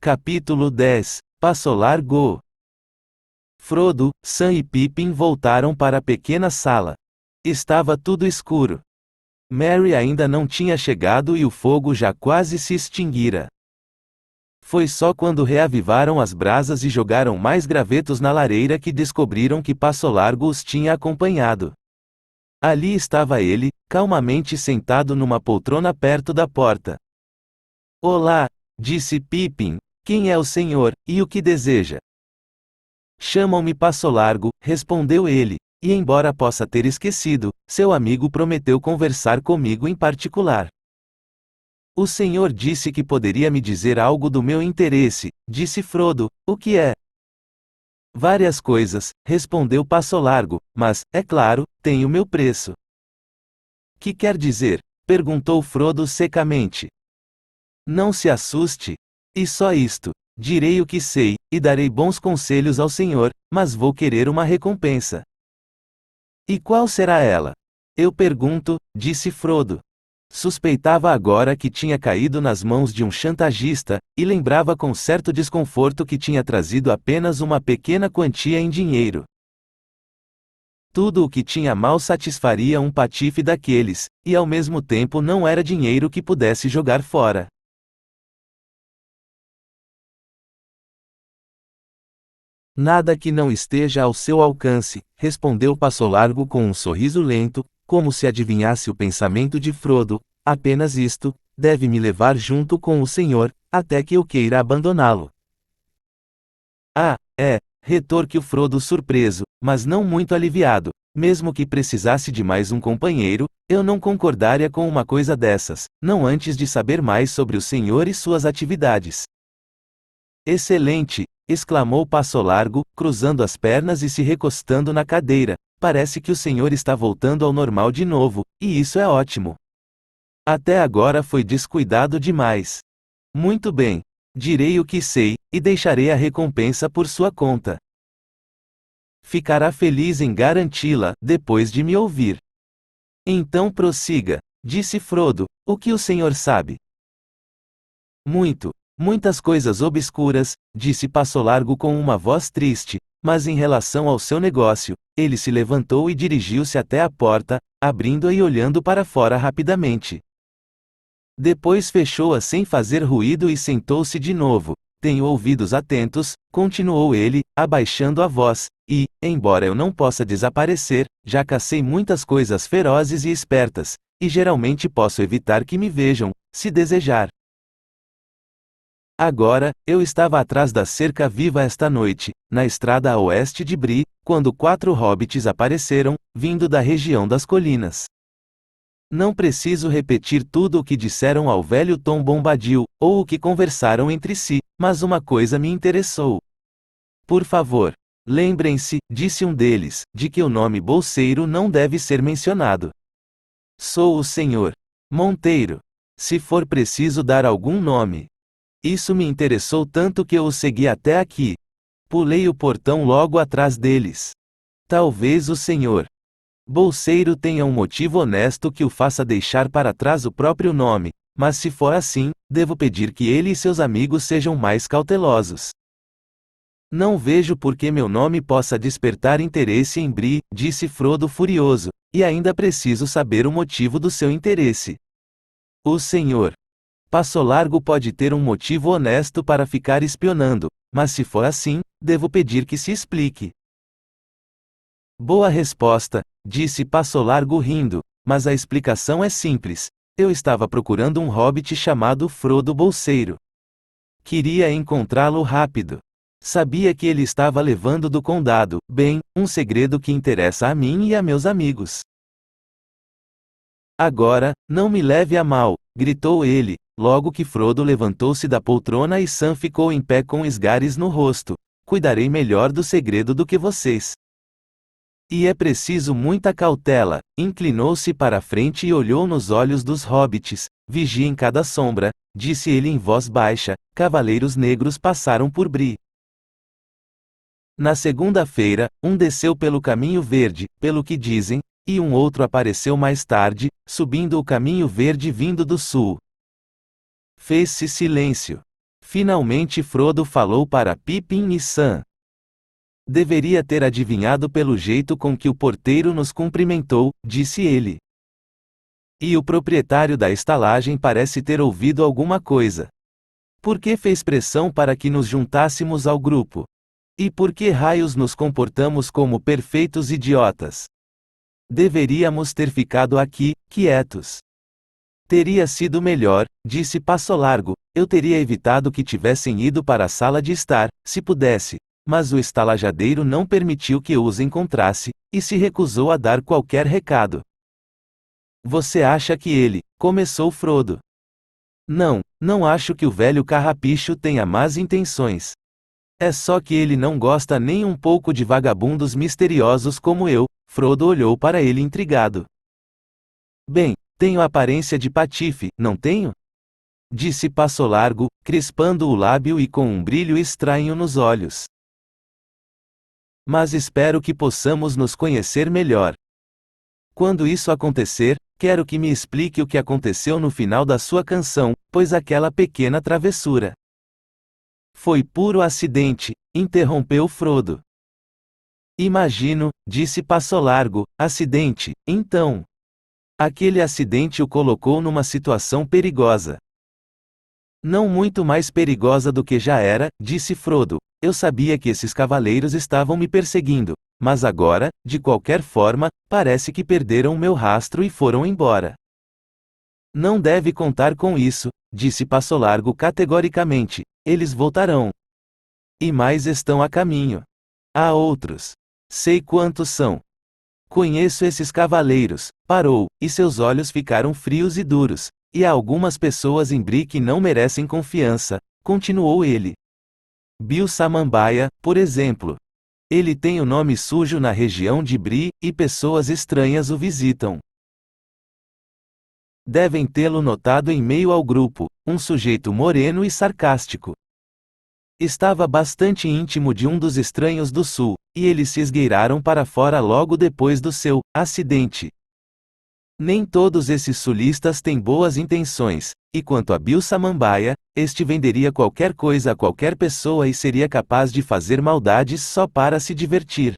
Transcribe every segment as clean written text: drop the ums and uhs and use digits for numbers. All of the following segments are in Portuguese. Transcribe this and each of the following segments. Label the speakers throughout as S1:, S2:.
S1: Capítulo 10. Passo Largo. Frodo, Sam e Pippin voltaram para a pequena sala. Estava tudo escuro. Merry ainda não tinha chegado e o fogo já quase se extinguira. Foi só quando reavivaram as brasas e jogaram mais gravetos na lareira que descobriram que Passo Largo os tinha acompanhado. Ali estava ele, calmamente sentado numa poltrona perto da porta. Olá, disse Pippin. Quem é o senhor, e o que deseja? Chamam-me Passo Largo, respondeu ele, e embora possa ter esquecido, seu amigo prometeu conversar comigo em particular. O senhor disse que poderia me dizer algo do meu interesse, disse Frodo. O que é? Várias coisas, respondeu Passo Largo, mas, é claro, tem o meu preço. Que quer dizer? Perguntou Frodo secamente. Não se assuste. E só isto. Direi o que sei, e darei bons conselhos ao senhor, mas vou querer uma recompensa. E qual será ela? Eu pergunto, disse Frodo. Suspeitava agora que tinha caído nas mãos de um chantagista, e lembrava com certo desconforto que tinha trazido apenas uma pequena quantia em dinheiro. Tudo o que tinha mal satisfaria um patife daqueles, e ao mesmo tempo não era dinheiro que pudesse jogar fora. Nada que não esteja ao seu alcance, respondeu Passo Largo com um sorriso lento, como se adivinhasse o pensamento de Frodo. Apenas isto, deve me levar junto com o senhor, até que eu queira abandoná-lo. Ah, é, retorquiu Frodo surpreso, mas não muito aliviado. Mesmo que precisasse de mais um companheiro, eu não concordaria com uma coisa dessas, não antes de saber mais sobre o senhor e suas atividades. Excelente! Exclamou Passo Largo, cruzando as pernas e se recostando na cadeira. Parece que o senhor está voltando ao normal de novo, e isso é ótimo. Até agora foi descuidado demais. Muito bem. Direi o que sei, e deixarei a recompensa por sua conta. Ficará feliz em garanti-la, depois de me ouvir. Então prossiga, disse Frodo. O que o senhor sabe? Muitas coisas obscuras, disse Passo Largo com uma voz triste, mas em relação ao seu negócio, ele se levantou e dirigiu-se até a porta, abrindo-a e olhando para fora rapidamente. Depois fechou-a sem fazer ruído e sentou-se de novo. Tenho ouvidos atentos, continuou ele, abaixando a voz, e, embora eu não possa desaparecer, já cacei muitas coisas ferozes e espertas, e geralmente posso evitar que me vejam, se desejar. Agora, eu estava atrás da cerca viva esta noite, na estrada a oeste de Bree, quando 4 hobbits apareceram, vindo da região das colinas. Não preciso repetir tudo o que disseram ao velho Tom Bombadil, ou o que conversaram entre si, mas uma coisa me interessou. Por favor, lembrem-se, disse um deles, de que o nome Bolseiro não deve ser mencionado. Sou o Sr. Monteiro. Se for preciso dar algum nome. Isso me interessou tanto que eu o segui até aqui. Pulei o portão logo atrás deles. Talvez o senhor Bolseiro tenha um motivo honesto que o faça deixar para trás o próprio nome, mas se for assim, devo pedir que ele e seus amigos sejam mais cautelosos. Não vejo por que meu nome possa despertar interesse em Bree, disse Frodo furioso, e ainda preciso saber o motivo do seu interesse. O senhor Passo Largo pode ter um motivo honesto para ficar espionando, mas se for assim, devo pedir que se explique. Boa resposta, disse Passo Largo rindo, mas a explicação é simples. Eu estava procurando um hobbit chamado Frodo Bolseiro. Queria encontrá-lo rápido. Sabia que ele estava levando do condado, bem, um segredo que interessa a mim e a meus amigos. Agora, não me leve a mal, gritou ele, logo que Frodo levantou-se da poltrona e Sam ficou em pé com esgares no rosto. Cuidarei melhor do segredo do que vocês. E é preciso muita cautela. Inclinou-se para a frente e olhou nos olhos dos hobbits. Vigiem cada sombra, disse ele em voz baixa. Cavaleiros negros passaram por Bree. Na segunda-feira, um desceu pelo caminho verde, pelo que dizem, e um outro apareceu mais tarde, subindo o caminho verde vindo do sul. Fez-se silêncio. Finalmente Frodo falou para Pippin e Sam. Deveria ter adivinhado pelo jeito com que o porteiro nos cumprimentou, disse ele. E o proprietário da estalagem parece ter ouvido alguma coisa. Por que fez pressão para que nos juntássemos ao grupo? E por que raios nos comportamos como perfeitos idiotas? Deveríamos ter ficado aqui, quietos. Teria sido melhor, disse Passo Largo, eu teria evitado que tivessem ido para a sala de estar, se pudesse, mas o estalajadeiro não permitiu que eu os encontrasse, e se recusou a dar qualquer recado. Você acha que ele, começou Frodo. Não acho que o velho carrapicho tenha más intenções. É só que ele não gosta nem um pouco de vagabundos misteriosos como eu. Frodo olhou para ele intrigado. Bem, tenho a aparência de patife, não tenho? Disse Passo Largo, crispando o lábio e com um brilho estranho nos olhos. Mas espero que possamos nos conhecer melhor. Quando isso acontecer, quero que me explique o que aconteceu no final da sua canção, pois aquela pequena travessura. Foi puro acidente, interrompeu Frodo. Imagino, disse Passo Largo, acidente, então. Aquele acidente o colocou numa situação perigosa. Não muito mais perigosa do que já era, disse Frodo. Eu sabia que esses cavaleiros estavam me perseguindo, mas agora, de qualquer forma, parece que perderam o meu rastro e foram embora. Não deve contar com isso, disse Passo Largo categoricamente. Eles voltarão. E mais estão a caminho. Há outros. Sei quantos são. Conheço esses cavaleiros. Parou, e seus olhos ficaram frios e duros. E há algumas pessoas em Bree que não merecem confiança, continuou ele. Bill Samambaia, por exemplo. Ele tem o nome sujo na região de Bree, e pessoas estranhas o visitam. Devem tê-lo notado em meio ao grupo, um sujeito moreno e sarcástico. Estava bastante íntimo de um dos estranhos do sul, e eles se esgueiraram para fora logo depois do seu acidente. Nem todos esses sulistas têm boas intenções, e quanto a Bill Samambaia, este venderia qualquer coisa a qualquer pessoa e seria capaz de fazer maldades só para se divertir.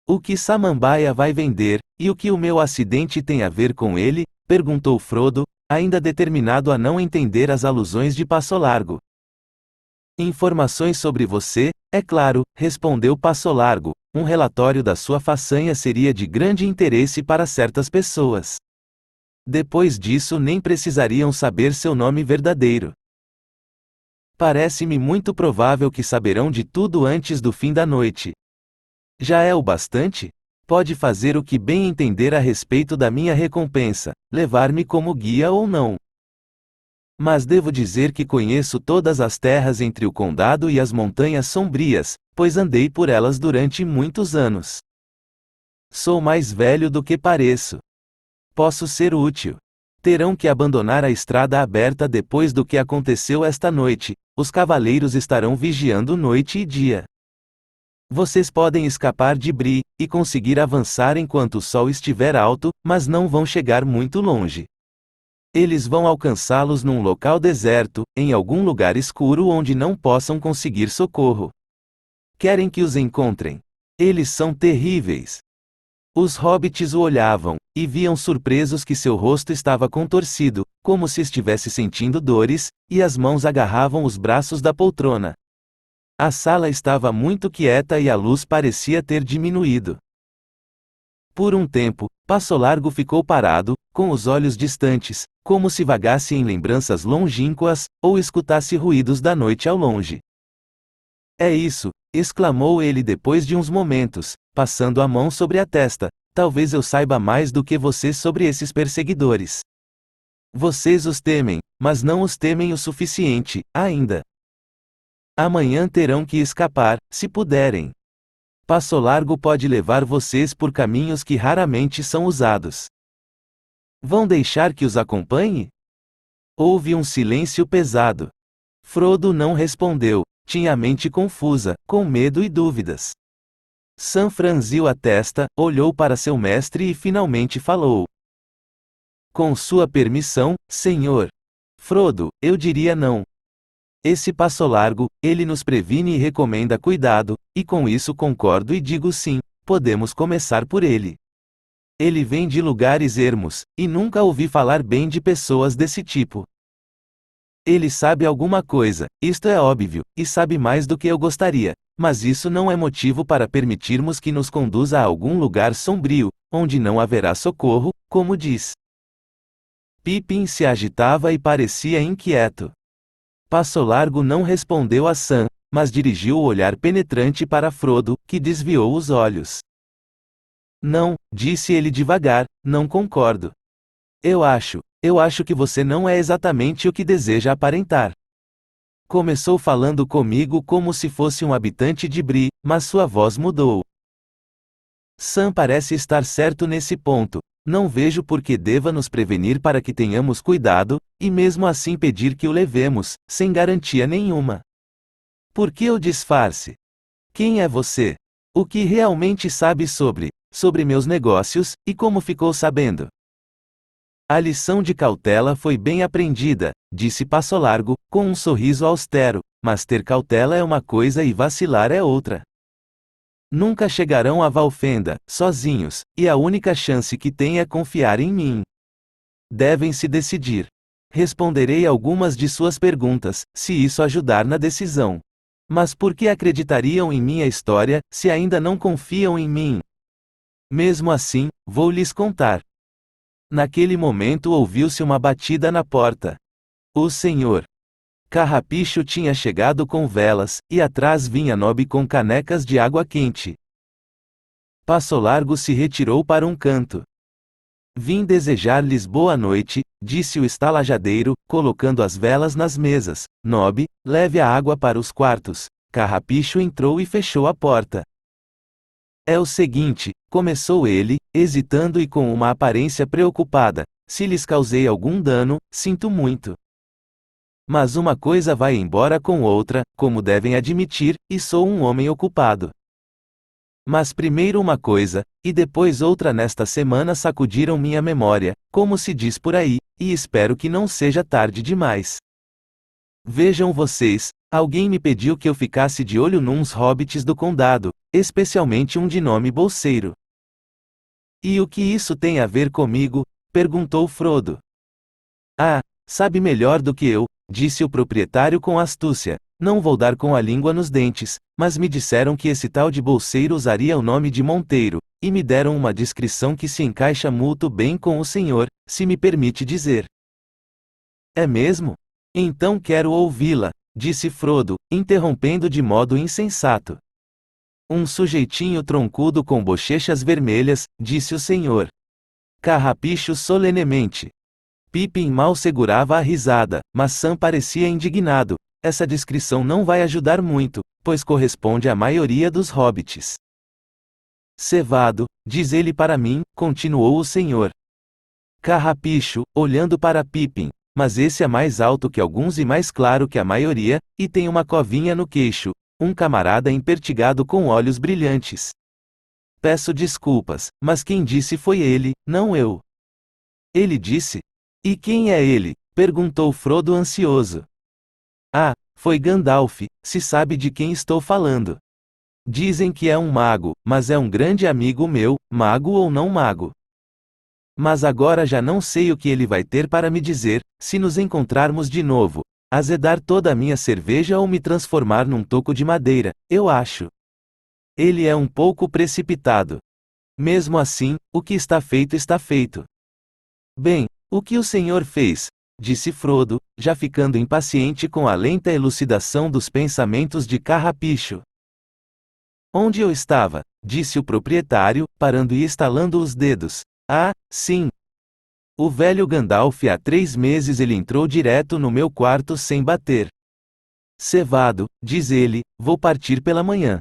S1: O que Samambaia vai vender, e o que o meu acidente tem a ver com ele? Perguntou Frodo, ainda determinado a não entender as alusões de Passo Largo. Informações sobre você, é claro, respondeu Passo Largo. Um relatório da sua façanha seria de grande interesse para certas pessoas. Depois disso nem precisariam saber seu nome verdadeiro. Parece-me muito provável que saberão de tudo antes do fim da noite. Já é o bastante? Pode fazer o que bem entender a respeito da minha recompensa, levar-me como guia ou não. Mas devo dizer que conheço todas as terras entre o condado e as montanhas sombrias, pois andei por elas durante muitos anos. Sou mais velho do que pareço. Posso ser útil. Terão que abandonar a estrada aberta depois do que aconteceu esta noite. Os cavaleiros estarão vigiando noite e dia. Vocês podem escapar de Bree, e conseguir avançar enquanto o sol estiver alto, mas não vão chegar muito longe. Eles vão alcançá-los num local deserto, em algum lugar escuro onde não possam conseguir socorro. Querem que os encontrem. Eles são terríveis. Os hobbits o olhavam, e viam surpresos que seu rosto estava contorcido, como se estivesse sentindo dores, e as mãos agarravam os braços da poltrona. A sala estava muito quieta e a luz parecia ter diminuído. Por um tempo, Passo Largo ficou parado, com os olhos distantes, como se vagasse em lembranças longínquas, ou escutasse ruídos da noite ao longe. É isso, exclamou ele depois de uns momentos, passando a mão sobre a testa. Talvez eu saiba mais do que vocês sobre esses perseguidores. Vocês os temem, mas não os temem o suficiente, ainda. Amanhã terão que escapar, se puderem. Passo Largo pode levar vocês por caminhos que raramente são usados. Vão deixar que os acompanhe? Houve um silêncio pesado. Frodo não respondeu, tinha a mente confusa, com medo e dúvidas. Sam franziu a testa, olhou para seu mestre e finalmente falou. Com sua permissão, senhor. Frodo, eu diria não. Esse passo largo, ele nos previne e recomenda cuidado, e com isso concordo e digo sim, podemos começar por ele. Ele vem de lugares ermos, e nunca ouvi falar bem de pessoas desse tipo. Ele sabe alguma coisa, isto é óbvio, e sabe mais do que eu gostaria, mas isso não é motivo para permitirmos que nos conduza a algum lugar sombrio, onde não haverá socorro, como diz. Pippin se agitava e parecia inquieto. Passo Largo não respondeu a Sam, mas dirigiu o olhar penetrante para Frodo, que desviou os olhos. Não, disse ele devagar, não concordo. Eu acho que você não é exatamente o que deseja aparentar. Começou falando comigo como se fosse um habitante de Bree, mas sua voz mudou. Sam parece estar certo nesse ponto. Não vejo por que deva nos prevenir para que tenhamos cuidado, e mesmo assim pedir que o levemos, sem garantia nenhuma. Por que o disfarce? Quem é você? O que realmente sabe sobre meus negócios, e como ficou sabendo? A lição de cautela foi bem aprendida, disse Passo Largo, com um sorriso austero, mas ter cautela é uma coisa e vacilar é outra. Nunca chegarão a Valfenda, sozinhos, e a única chance que têm é confiar em mim. Devem se decidir. Responderei algumas de suas perguntas, se isso ajudar na decisão. Mas por que acreditariam em minha história, se ainda não confiam em mim? Mesmo assim, vou lhes contar. Naquele momento ouviu-se uma batida na porta. O senhor Carrapicho tinha chegado com velas, e atrás vinha Nob com canecas de água quente. Passo Largo se retirou para um canto. Vim desejar-lhes boa noite, disse o estalajadeiro, colocando as velas nas mesas. Nob, leve a água para os quartos. Carrapicho entrou e fechou a porta. É o seguinte, começou ele, hesitando e com uma aparência preocupada. Se lhes causei algum dano, sinto muito. Mas uma coisa vai embora com outra, como devem admitir, e sou um homem ocupado. Mas primeiro uma coisa, e depois outra nesta semana sacudiram minha memória, como se diz por aí, e espero que não seja tarde demais. Vejam vocês, alguém me pediu que eu ficasse de olho nuns hobbits do condado, especialmente um de nome Bolseiro. E o que isso tem a ver comigo? Perguntou Frodo. Ah, sabe melhor do que eu, disse o proprietário com astúcia. Não vou dar com a língua nos dentes, mas me disseram que esse tal de Bolseiro usaria o nome de Monteiro, e me deram uma descrição que se encaixa muito bem com o senhor, se me permite dizer. É mesmo? Então quero ouvi-la, disse Frodo, interrompendo de modo insensato. Um sujeitinho troncudo com bochechas vermelhas, disse o senhor Carrapicho solenemente. Pippin mal segurava a risada, mas Sam parecia indignado. Essa descrição não vai ajudar muito, pois corresponde à maioria dos hobbits. Cevado, diz ele para mim, continuou o senhor Carrapicho, olhando para Pippin. Mas esse é mais alto que alguns e mais claro que a maioria, e tem uma covinha no queixo. Um camarada empertigado com olhos brilhantes. Peço desculpas, mas quem disse foi ele, não eu. Ele disse? E quem é ele? Perguntou Frodo ansioso. Ah, foi Gandalf, se sabe de quem estou falando. Dizem que é um mago, mas é um grande amigo meu, mago ou não mago. Mas agora já não sei o que ele vai ter para me dizer, se nos encontrarmos de novo. Azedar toda a minha cerveja ou me transformar num toco de madeira, eu acho. Ele é um pouco precipitado. Mesmo assim, o que está feito está feito. Bem, o que o senhor fez? Disse Frodo, já ficando impaciente com a lenta elucidação dos pensamentos de Carrapicho. Onde eu estava? Disse o proprietário, parando e estalando os dedos. Ah, sim. O velho Gandalf há 3 meses ele entrou direto no meu quarto sem bater. Cevado, diz ele, vou partir pela manhã.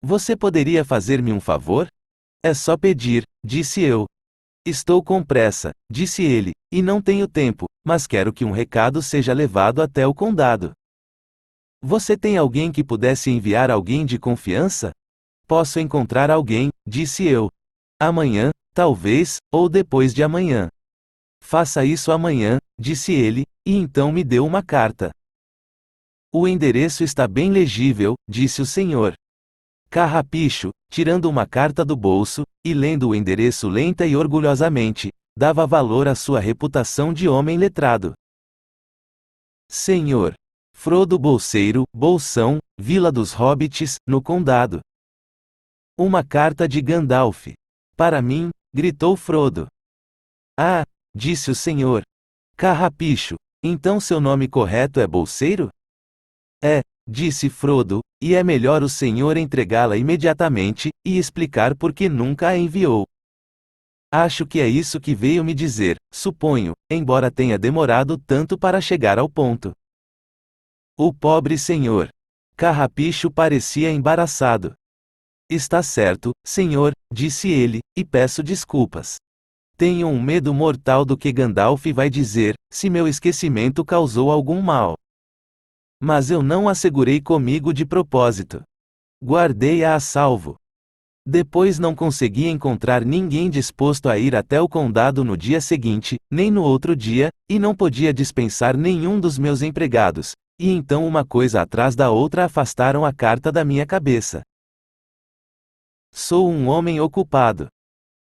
S1: Você poderia fazer-me um favor? É só pedir, disse eu. Estou com pressa, disse ele, e não tenho tempo, mas quero que um recado seja levado até o condado. Você tem alguém que pudesse enviar alguém de confiança? Posso encontrar alguém, disse eu. Amanhã, talvez, ou depois de amanhã. Faça isso amanhã, disse ele, e então me deu uma carta. O endereço está bem legível, disse o senhor. Carrapicho, tirando uma carta do bolso, e lendo o endereço lenta e orgulhosamente, dava valor à sua reputação de homem letrado. Senhor Frodo Bolseiro, Bolsão, Vila dos Hobbits, no Condado. Uma carta de Gandalf. Para mim, gritou Frodo. Ah, disse o senhor Carrapicho, então seu nome correto é Bolseiro? É, disse Frodo, e é melhor o senhor entregá-la imediatamente, e explicar por que nunca a enviou. Acho que é isso que veio me dizer, suponho, embora tenha demorado tanto para chegar ao ponto. O pobre senhor Carrapicho parecia embaraçado. Está certo, senhor, disse ele, e peço desculpas. Tenho um medo mortal do que Gandalf vai dizer, se meu esquecimento causou algum mal. Mas eu não a segurei comigo de propósito. Guardei-a a salvo. Depois não consegui encontrar ninguém disposto a ir até o condado no dia seguinte, nem no outro dia, e não podia dispensar nenhum dos meus empregados, e então uma coisa atrás da outra afastaram a carta da minha cabeça. Sou um homem ocupado.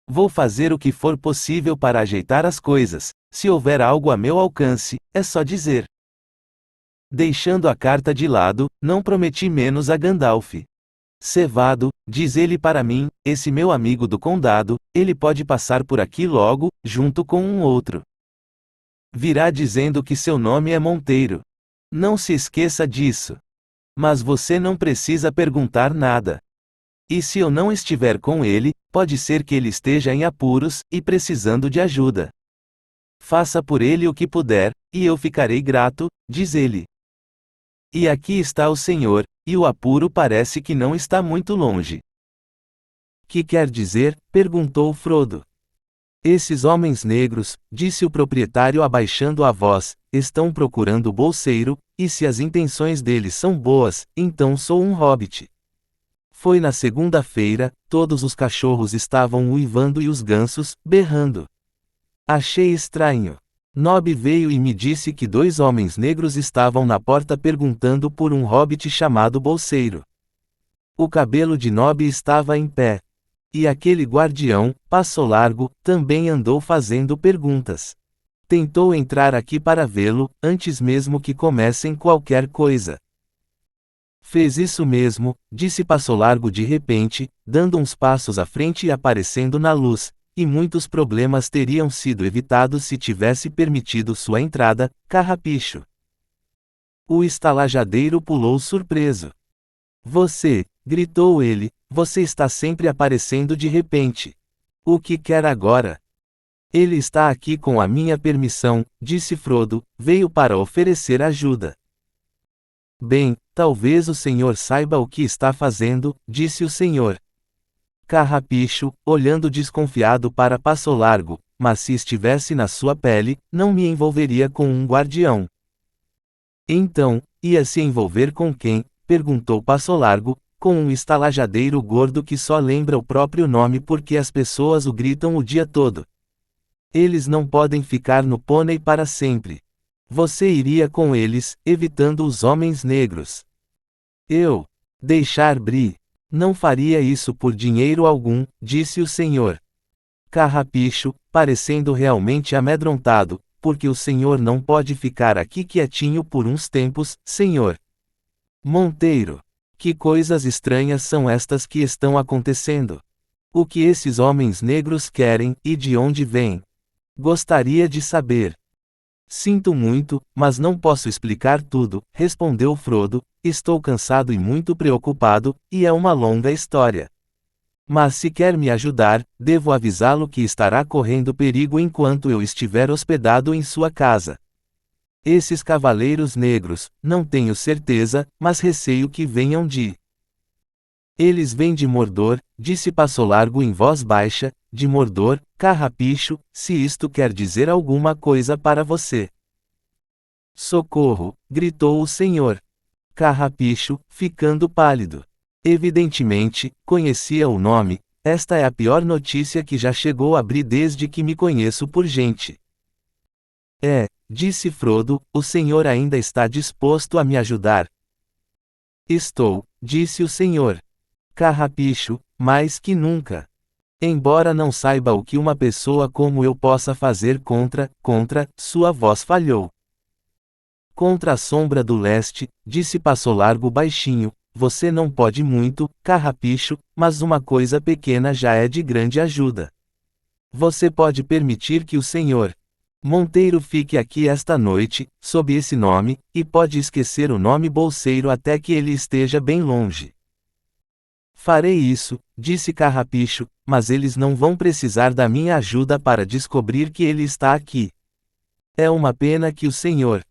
S1: Vou fazer o que for possível para ajeitar as coisas, se houver algo a meu alcance, é só dizer. Deixando a carta de lado, não prometi menos a Gandalf. Cevado, diz ele para mim, esse meu amigo do condado, ele pode passar por aqui logo, junto com um outro. Virá dizendo que seu nome é Monteiro. Não se esqueça disso. Mas você não precisa perguntar nada. E se eu não estiver com ele, pode ser que ele esteja em apuros, e precisando de ajuda. Faça por ele o que puder, e eu ficarei grato, diz ele. E aqui está o senhor, e o apuro parece que não está muito longe. Que quer dizer? Perguntou Frodo. Esses homens negros, disse o proprietário abaixando a voz, estão procurando o bolseiro, e se as intenções deles são boas, então sou um hobbit. Foi na segunda-feira, todos os cachorros estavam uivando e os gansos, berrando. Achei estranho. Nob veio e me disse que 2 homens negros estavam na porta perguntando por um hobbit chamado Bolseiro. O cabelo de Nob estava em pé. E aquele guardião, Passo Largo, também andou fazendo perguntas. Tentou entrar aqui para vê-lo, antes mesmo que comecem qualquer coisa. Fez isso mesmo, disse Passo Largo de repente, dando uns passos à frente e aparecendo na luz, e muitos problemas teriam sido evitados se tivesse permitido sua entrada, Carrapicho. O estalajadeiro pulou surpreso. Você, gritou ele, você está sempre aparecendo de repente. O que quer agora? Ele está aqui com a minha permissão, disse Frodo, veio para oferecer ajuda. Bem, talvez o senhor saiba o que está fazendo, disse o senhor Carrapicho, olhando desconfiado para Passo Largo, mas se estivesse na sua pele, não me envolveria com um guardião. Então, ia se envolver com quem? Perguntou Passo Largo, com um estalajadeiro gordo que só lembra o próprio nome porque as pessoas o gritam o dia todo. Eles não podem ficar no pônei para sempre. Você iria com eles, evitando os homens negros. Eu? Deixar Bree? Não faria isso por dinheiro algum, disse o senhor Carrapicho, parecendo realmente amedrontado, porque o senhor não pode ficar aqui quietinho por uns tempos, senhor Monteiro. Que coisas estranhas são estas que estão acontecendo? O que esses homens negros querem, e de onde vêm? Gostaria de saber. Sinto muito, mas não posso explicar tudo, respondeu Frodo, estou cansado e muito preocupado, e é uma longa história. Mas se quer me ajudar, devo avisá-lo que estará correndo perigo enquanto eu estiver hospedado em sua casa. Esses cavaleiros negros, não tenho certeza, mas receio que venham de... Eles vêm de Mordor, disse Passo Largo em voz baixa, de Mordor, Carrapicho, se isto quer dizer alguma coisa para você. Socorro, gritou o senhor Carrapicho, ficando pálido. Evidentemente, conhecia o nome, esta é a pior notícia que já chegou a Bree desde que me conheço por gente. É, disse Frodo, o senhor ainda está disposto a me ajudar, Estou, disse o senhor Carrapicho, mais que nunca. Embora não saiba o que uma pessoa como eu possa fazer contra, sua voz falhou. Contra a sombra do leste, disse Passo Largo baixinho, você não pode muito, Carrapicho, mas uma coisa pequena já é de grande ajuda. Você pode permitir que o senhor Monteiro fique aqui esta noite, sob esse nome, e pode esquecer o nome Bolseiro até que ele esteja bem longe. Farei isso, disse Carrapicho, mas eles não vão precisar da minha ajuda para descobrir que ele está aqui. É uma pena que o senhor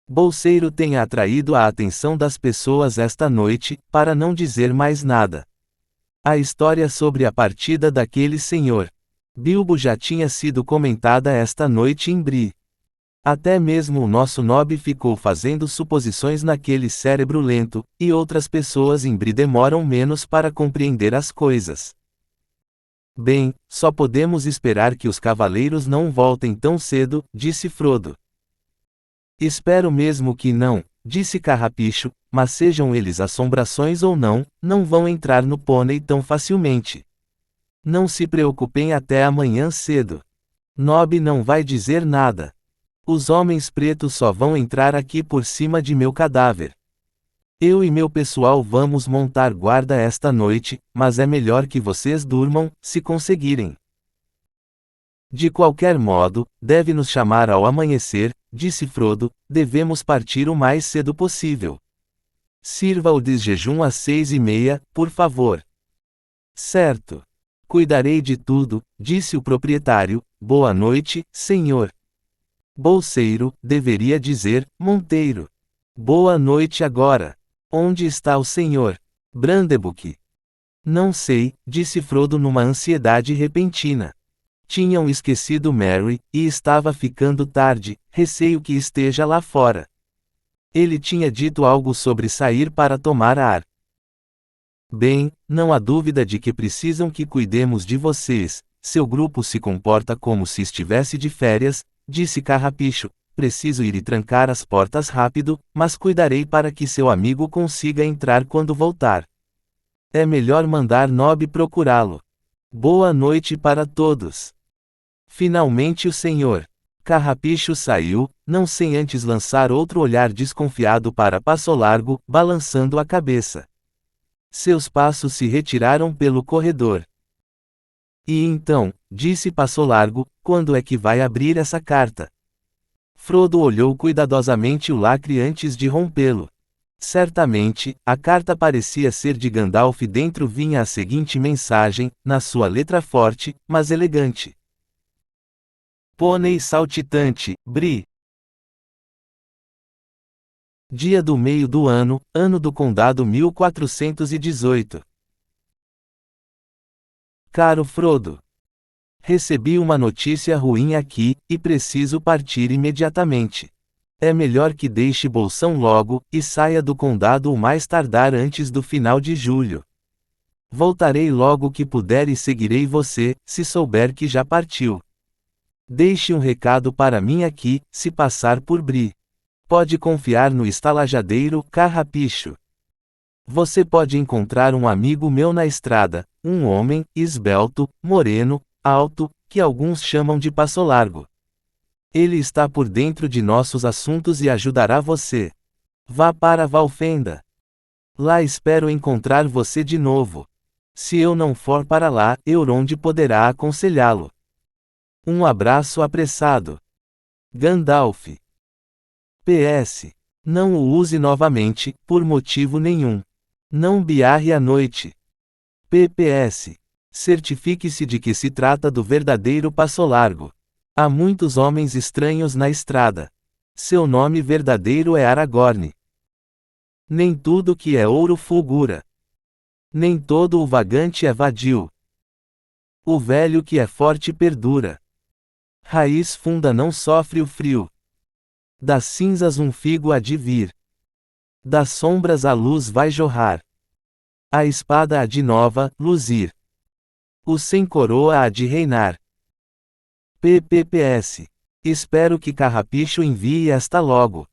S1: Bolseiro tenha atraído a atenção das pessoas esta noite, para não dizer mais nada. A história sobre a partida daquele senhor Bilbo já tinha sido comentada esta noite em Bree. Até mesmo o nosso Nob ficou fazendo suposições naquele cérebro lento, e outras pessoas em Bree demoram menos para compreender as coisas. Bem, só podemos esperar que os cavaleiros não voltem tão cedo, disse Frodo. Espero mesmo que não, disse Carrapicho, mas sejam eles assombrações ou não, não vão entrar no pônei tão facilmente. Não se preocupem até amanhã cedo. Nob não vai dizer nada. Os homens pretos só vão entrar aqui por cima de meu cadáver. Eu e meu pessoal vamos montar guarda esta noite, mas é melhor que vocês durmam, se conseguirem. De qualquer modo, deve nos chamar ao amanhecer, disse Frodo, devemos partir o mais cedo possível. Sirva o desjejum às 6:30, por favor. Certo. Cuidarei de tudo, disse o proprietário, boa noite, senhor. Bolseiro, deveria dizer, Monteiro. Boa noite agora. Onde está o senhor Brandebuck? Não sei, disse Frodo numa ansiedade repentina. Tinham esquecido Merry, e estava ficando tarde, receio que esteja lá fora. Ele tinha dito algo sobre sair para tomar ar. Bem, não há dúvida de que precisam que cuidemos de vocês, seu grupo se comporta como se estivesse de férias, disse Carrapicho, preciso ir e trancar as portas rápido, mas cuidarei para que seu amigo consiga entrar quando voltar. É melhor mandar Nob procurá-lo. Boa noite para todos. Finalmente o senhor Carrapicho saiu, não sem antes lançar outro olhar desconfiado para Passo Largo, balançando a cabeça. Seus passos se retiraram pelo corredor. E então, disse Passo Largo, quando é que vai abrir essa carta? Frodo olhou cuidadosamente o lacre antes de rompê-lo. Certamente, a carta parecia ser de Gandalf. Dentro vinha a seguinte mensagem, na sua letra forte, mas elegante. Pônei saltitante, Bree. Dia do meio do ano, ano do condado 1418. Caro Frodo. Recebi uma notícia ruim aqui, e preciso partir imediatamente. É melhor que deixe Bolsão logo, e saia do condado o mais tardar antes do final de julho. Voltarei logo que puder e seguirei você, se souber que já partiu. Deixe um recado para mim aqui, se passar por Bree. Pode confiar no estalajadeiro Carrapicho. Você pode encontrar um amigo meu na estrada, um homem, esbelto, moreno, alto, que alguns chamam de Passo Largo. Ele está por dentro de nossos assuntos e ajudará você. Vá para Valfenda. Lá espero encontrar você de novo. Se eu não for para lá, Elrond poderá aconselhá-lo. Um abraço apressado. Gandalf. PS. Não o use novamente, por motivo nenhum. Não biarre à noite. PPS. Certifique-se de que se trata do verdadeiro Passo Largo. Há muitos homens estranhos na estrada. Seu nome verdadeiro é Aragorn. Nem tudo que é ouro fulgura. Nem todo o vagante é vadio. O velho que é forte perdura. Raiz funda não sofre o frio. Das cinzas um figo há de vir. Das sombras a luz vai jorrar. A espada há de nova luzir. O sem coroa há de reinar. PPPS. Espero que Carrapicho envie esta logo.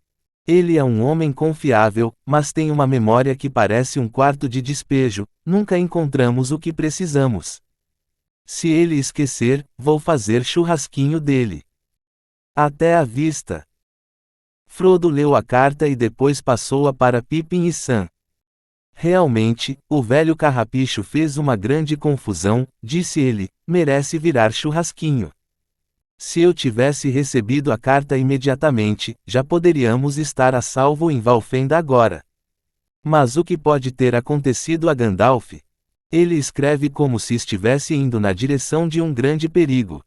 S1: Ele é um homem confiável, mas tem uma memória que parece um quarto de despejo, nunca encontramos o que precisamos. Se ele esquecer, vou fazer churrasquinho dele. Até a vista. Frodo leu a carta e depois passou-a para Pippin e Sam. Realmente, o velho carrapicho fez uma grande confusão, disse ele, merece virar churrasquinho. Se eu tivesse recebido a carta imediatamente, já poderíamos estar a salvo em Valfenda agora. Mas o que pode ter acontecido a Gandalf? Ele escreve como se estivesse indo na direção de um grande perigo.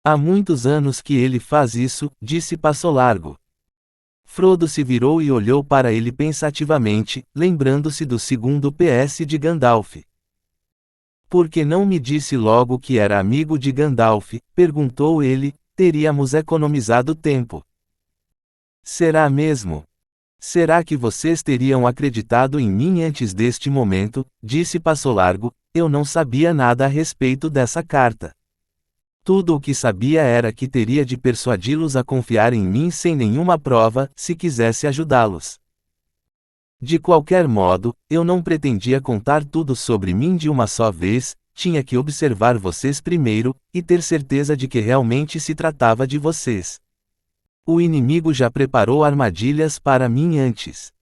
S1: Há muitos anos que ele faz isso, disse Passo Largo. Frodo se virou e olhou para ele pensativamente, lembrando-se do segundo PS de Gandalf. Por que não me disse logo que era amigo de Gandalf? Perguntou ele, teríamos economizado tempo. Será mesmo? Será que vocês teriam acreditado em mim antes deste momento? Disse Passo Largo, eu não sabia nada a respeito dessa carta. Tudo o que sabia era que teria de persuadi-los a confiar em mim sem nenhuma prova, se quisesse ajudá-los. De qualquer modo, eu não pretendia contar tudo sobre mim de uma só vez, tinha que observar vocês primeiro, e ter certeza de que realmente se tratava de vocês. O inimigo já preparou armadilhas para mim antes.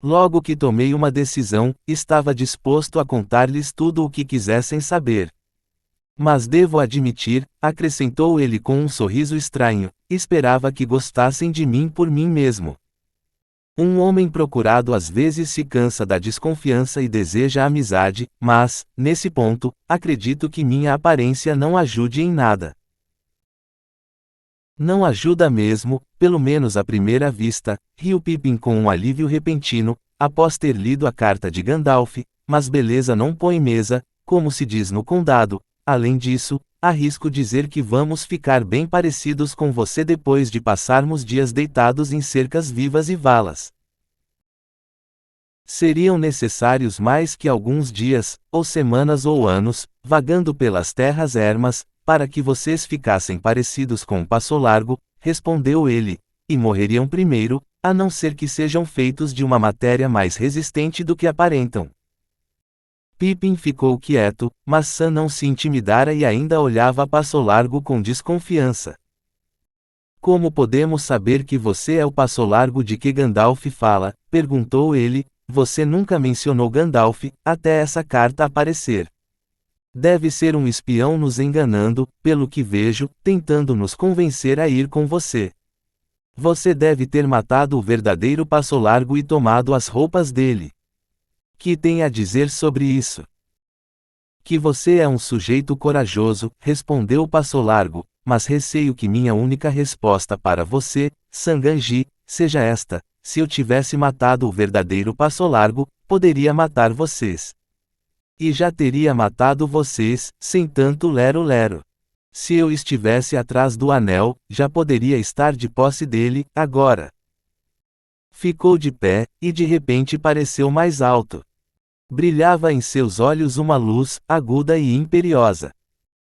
S1: Logo que tomei uma decisão, estava disposto a contar-lhes tudo o que quisessem saber. Mas devo admitir, acrescentou ele com um sorriso estranho, esperava que gostassem de mim por mim mesmo. Um homem procurado às vezes se cansa da desconfiança e deseja a amizade, mas, nesse ponto, acredito que minha aparência não ajude em nada. Não ajuda mesmo, pelo menos à primeira vista, riu Pippin com um alívio repentino, após ter lido a carta de Gandalf, mas beleza não põe mesa, como se diz no condado. Além disso, arrisco dizer que vamos ficar bem parecidos com você depois de passarmos dias deitados em cercas vivas e valas. Seriam necessários mais que alguns dias, ou semanas ou anos, vagando pelas terras ermas, para que vocês ficassem parecidos com Passo Largo, respondeu ele, e morreriam primeiro, a não ser que sejam feitos de uma matéria mais resistente do que aparentam. Pippin ficou quieto, mas Sam não se intimidara e ainda olhava Passo Largo com desconfiança. Como podemos saber que você é o Passo Largo de que Gandalf fala? Perguntou ele, você nunca mencionou Gandalf, até essa carta aparecer. Deve ser um espião nos enganando, pelo que vejo, tentando nos convencer a ir com você. Você deve ter matado o verdadeiro Passo Largo e tomado as roupas dele. Que tem a dizer sobre isso? Que você é um sujeito corajoso, respondeu Passo Largo, mas receio que minha única resposta para você, Sanganji, seja esta: se eu tivesse matado o verdadeiro Passo Largo, poderia matar vocês. E já teria matado vocês, sem tanto lero-lero. Se eu estivesse atrás do anel, já poderia estar de posse dele, agora. Ficou de pé, e de repente pareceu mais alto. Brilhava em seus olhos uma luz, aguda e imperiosa.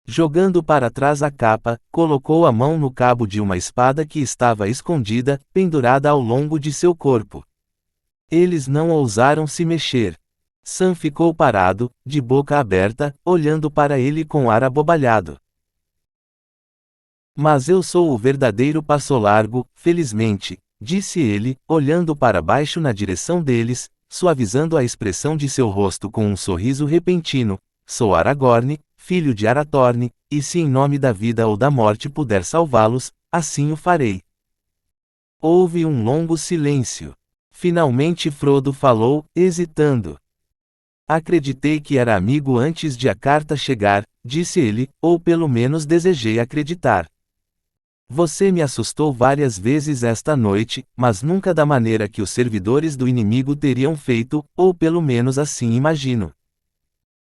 S1: Jogando para trás a capa, colocou a mão no cabo de uma espada que estava escondida, pendurada ao longo de seu corpo. Eles não ousaram se mexer. Sam ficou parado, de boca aberta, olhando para ele com ar abobalhado. Mas eu sou o verdadeiro Passo Largo, felizmente, disse ele, olhando para baixo na direção deles, suavizando a expressão de seu rosto com um sorriso repentino. Sou Aragorn, filho de Arathorn, e se em nome da vida ou da morte puder salvá-los, assim o farei. Houve um longo silêncio. Finalmente Frodo falou, hesitando. Acreditei que era amigo antes de a carta chegar, disse ele, ou pelo menos desejei acreditar. Você me assustou várias vezes esta noite, mas nunca da maneira que os servidores do inimigo teriam feito, ou pelo menos assim imagino.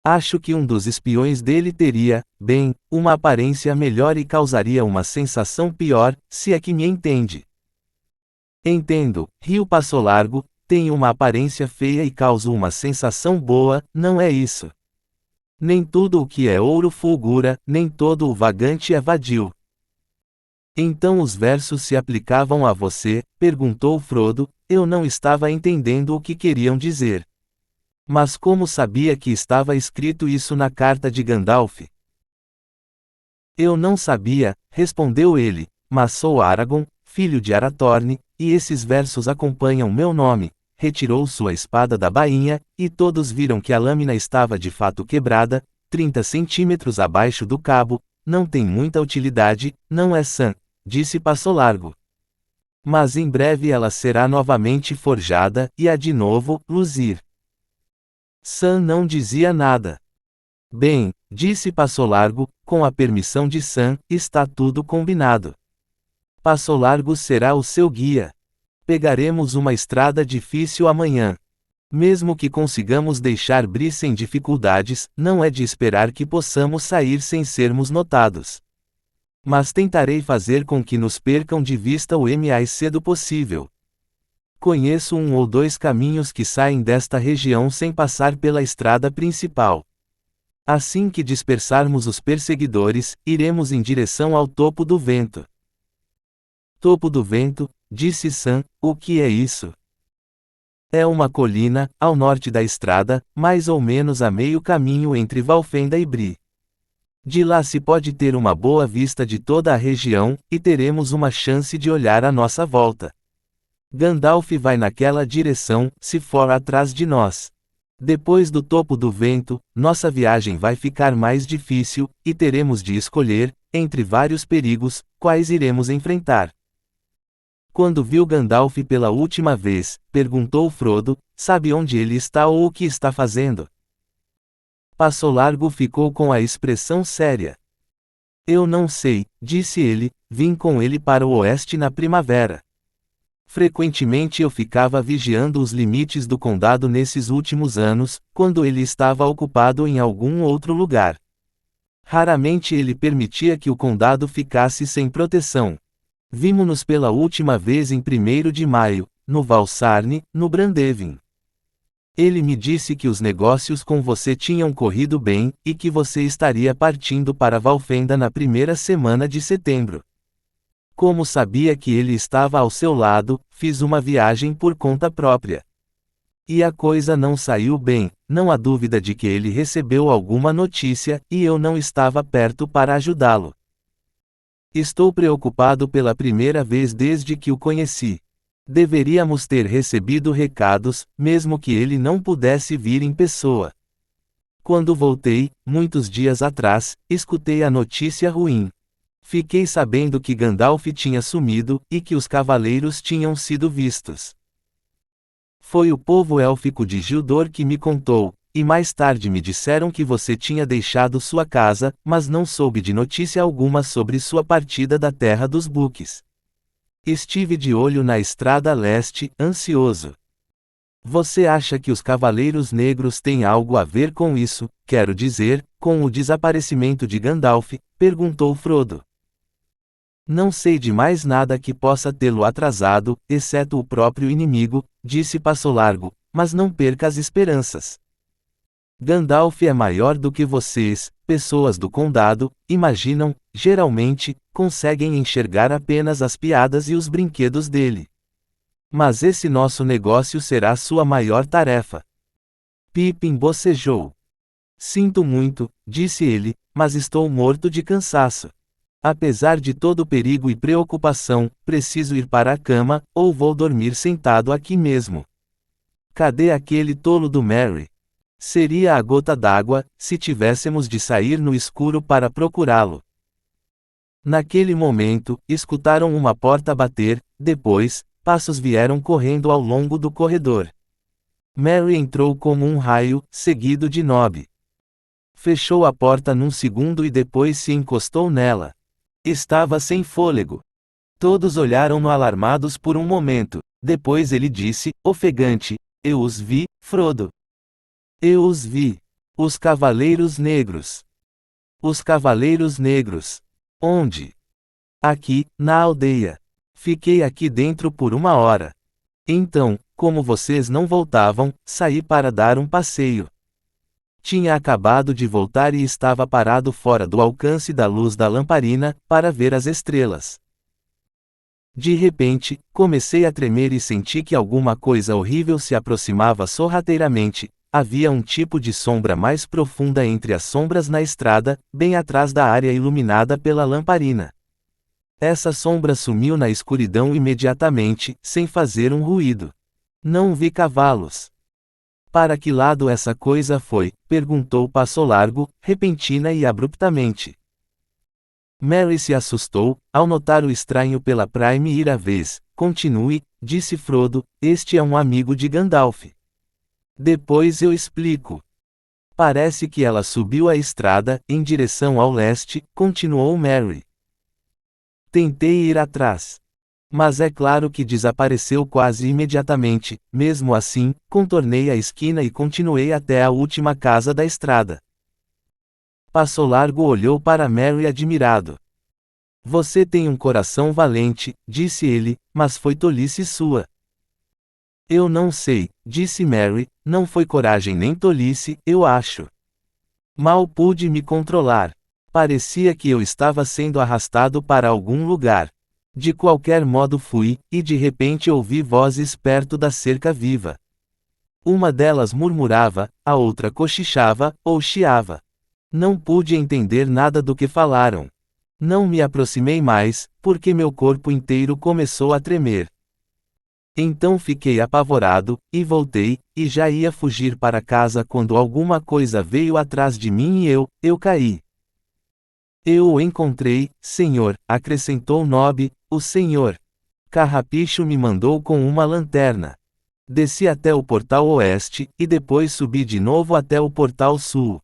S1: Acho que um dos espiões dele teria, bem, uma aparência melhor e causaria uma sensação pior, se é que me entende. Entendo, riu Passo Largo, tenho uma aparência feia e causo uma sensação boa, não é isso. Nem tudo o que é ouro fulgura, nem todo o vagante é vadio. Então os versos se aplicavam a você? Perguntou Frodo. Eu não estava entendendo o que queriam dizer. Mas como sabia que estava escrito isso na carta de Gandalf? Eu não sabia, respondeu ele, mas sou Aragorn, filho de Arathorn, e esses versos acompanham meu nome. Retirou sua espada da bainha, e todos viram que a lâmina estava de fato quebrada, 30 centímetros abaixo do cabo. Não tem muita utilidade, não é Sam, disse Passo Largo. Mas em breve ela será novamente forjada, e há de novo luzir. Sam não dizia nada. Bem, disse Passo Largo, com a permissão de Sam, está tudo combinado. Passo Largo será o seu guia. Pegaremos uma estrada difícil amanhã. Mesmo que consigamos deixar Bree sem dificuldades, não é de esperar que possamos sair sem sermos notados. Mas tentarei fazer com que nos percam de vista o mais cedo possível. Conheço 1 ou 2 caminhos que saem desta região sem passar pela estrada principal. Assim que dispersarmos os perseguidores, iremos em direção ao Topo do Vento. Topo do Vento, disse Sam, o que é isso? É uma colina, ao norte da estrada, mais ou menos a meio caminho entre Valfenda e Bree. De lá se pode ter uma boa vista de toda a região, e teremos uma chance de olhar à nossa volta. Gandalf vai naquela direção, se for atrás de nós. Depois do Topo do Vento, nossa viagem vai ficar mais difícil, e teremos de escolher, entre vários perigos, quais iremos enfrentar. Quando viu Gandalf pela última vez, perguntou Frodo, sabe onde ele está ou o que está fazendo? Passo Largo ficou com a expressão séria. Eu não sei, disse ele, vim com ele para o oeste na primavera. Frequentemente eu ficava vigiando os limites do condado nesses últimos anos, quando ele estava ocupado em algum outro lugar. Raramente ele permitia que o condado ficasse sem proteção. Vimo-nos pela última vez em 1º de maio, no Valsarne, no Brandevin. Ele me disse que os negócios com você tinham corrido bem, e que você estaria partindo para Valfenda na primeira semana de setembro. Como sabia que ele estava ao seu lado, fiz uma viagem por conta própria. E a coisa não saiu bem, não há dúvida de que ele recebeu alguma notícia, e eu não estava perto para ajudá-lo. Estou preocupado pela primeira vez desde que o conheci. Deveríamos ter recebido recados, mesmo que ele não pudesse vir em pessoa. Quando voltei, muitos dias atrás, escutei a notícia ruim. Fiquei sabendo que Gandalf tinha sumido, e que os cavaleiros tinham sido vistos. Foi o povo élfico de Gildor que me contou, e mais tarde me disseram que você tinha deixado sua casa, mas não soube de notícia alguma sobre sua partida da Terra dos Buques. Estive de olho na Estrada Leste, ansioso. Você acha que os Cavaleiros Negros têm algo a ver com isso, quero dizer, com o desaparecimento de Gandalf? Perguntou Frodo. Não sei de mais nada que possa tê-lo atrasado, exceto o próprio inimigo, disse Passo Largo, mas não perca as esperanças. Gandalf é maior do que vocês, pessoas do condado, imaginam, geralmente, conseguem enxergar apenas as piadas e os brinquedos dele. Mas esse nosso negócio será sua maior tarefa. Pippin bocejou. Sinto muito, disse ele, mas estou morto de cansaço. Apesar de todo o perigo e preocupação, preciso ir para a cama, ou vou dormir sentado aqui mesmo. Cadê aquele tolo do Merry? Seria a gota d'água, se tivéssemos de sair no escuro para procurá-lo. Naquele momento, escutaram uma porta bater, depois, passos vieram correndo ao longo do corredor. Merry entrou como um raio, seguido de Nobby. Fechou a porta num segundo e depois se encostou nela. Estava sem fôlego. Todos olharam-no alarmados por um momento. Depois ele disse, ofegante, eu os vi, Frodo. Eu os vi. Os Cavaleiros Negros. Os Cavaleiros Negros. Onde? Aqui, na aldeia. Fiquei aqui dentro por 1 hora. Então, como vocês não voltavam, saí para dar um passeio. Tinha acabado de voltar e estava parado fora do alcance da luz da lamparina, para ver as estrelas. De repente, comecei a tremer e senti que alguma coisa horrível se aproximava sorrateiramente. Havia um tipo de sombra mais profunda entre as sombras na estrada, bem atrás da área iluminada pela lamparina. Essa sombra sumiu na escuridão imediatamente, sem fazer um ruído. Não vi cavalos. Para que lado essa coisa foi? Perguntou Passo Largo, repentina e abruptamente. Mary se assustou, ao notar o estranho pela primeira vez. Continue, disse Frodo, este é um amigo de Gandalf. Depois eu explico. Parece que ela subiu a estrada, em direção ao leste, continuou Mary. Tentei ir atrás. Mas é claro que desapareceu quase imediatamente. Mesmo assim, contornei a esquina e continuei até a última casa da estrada. Passo Largo olhou para Mary admirado. Você tem um coração valente, disse ele, mas foi tolice sua. Eu não sei, disse Mary, não foi coragem nem tolice, eu acho. Mal pude me controlar. Parecia que eu estava sendo arrastado para algum lugar. De qualquer modo fui, e de repente ouvi vozes perto da cerca viva. Uma delas murmurava, a outra cochichava, ou chiava. Não pude entender nada do que falaram. Não me aproximei mais, porque meu corpo inteiro começou a tremer. Então fiquei apavorado, e voltei, e já ia fugir para casa quando alguma coisa veio atrás de mim e eu caí. Eu o encontrei, senhor, acrescentou Nob, o senhor. Carrapicho me mandou com uma lanterna. Desci até o portal oeste, e depois subi de novo até o portal sul.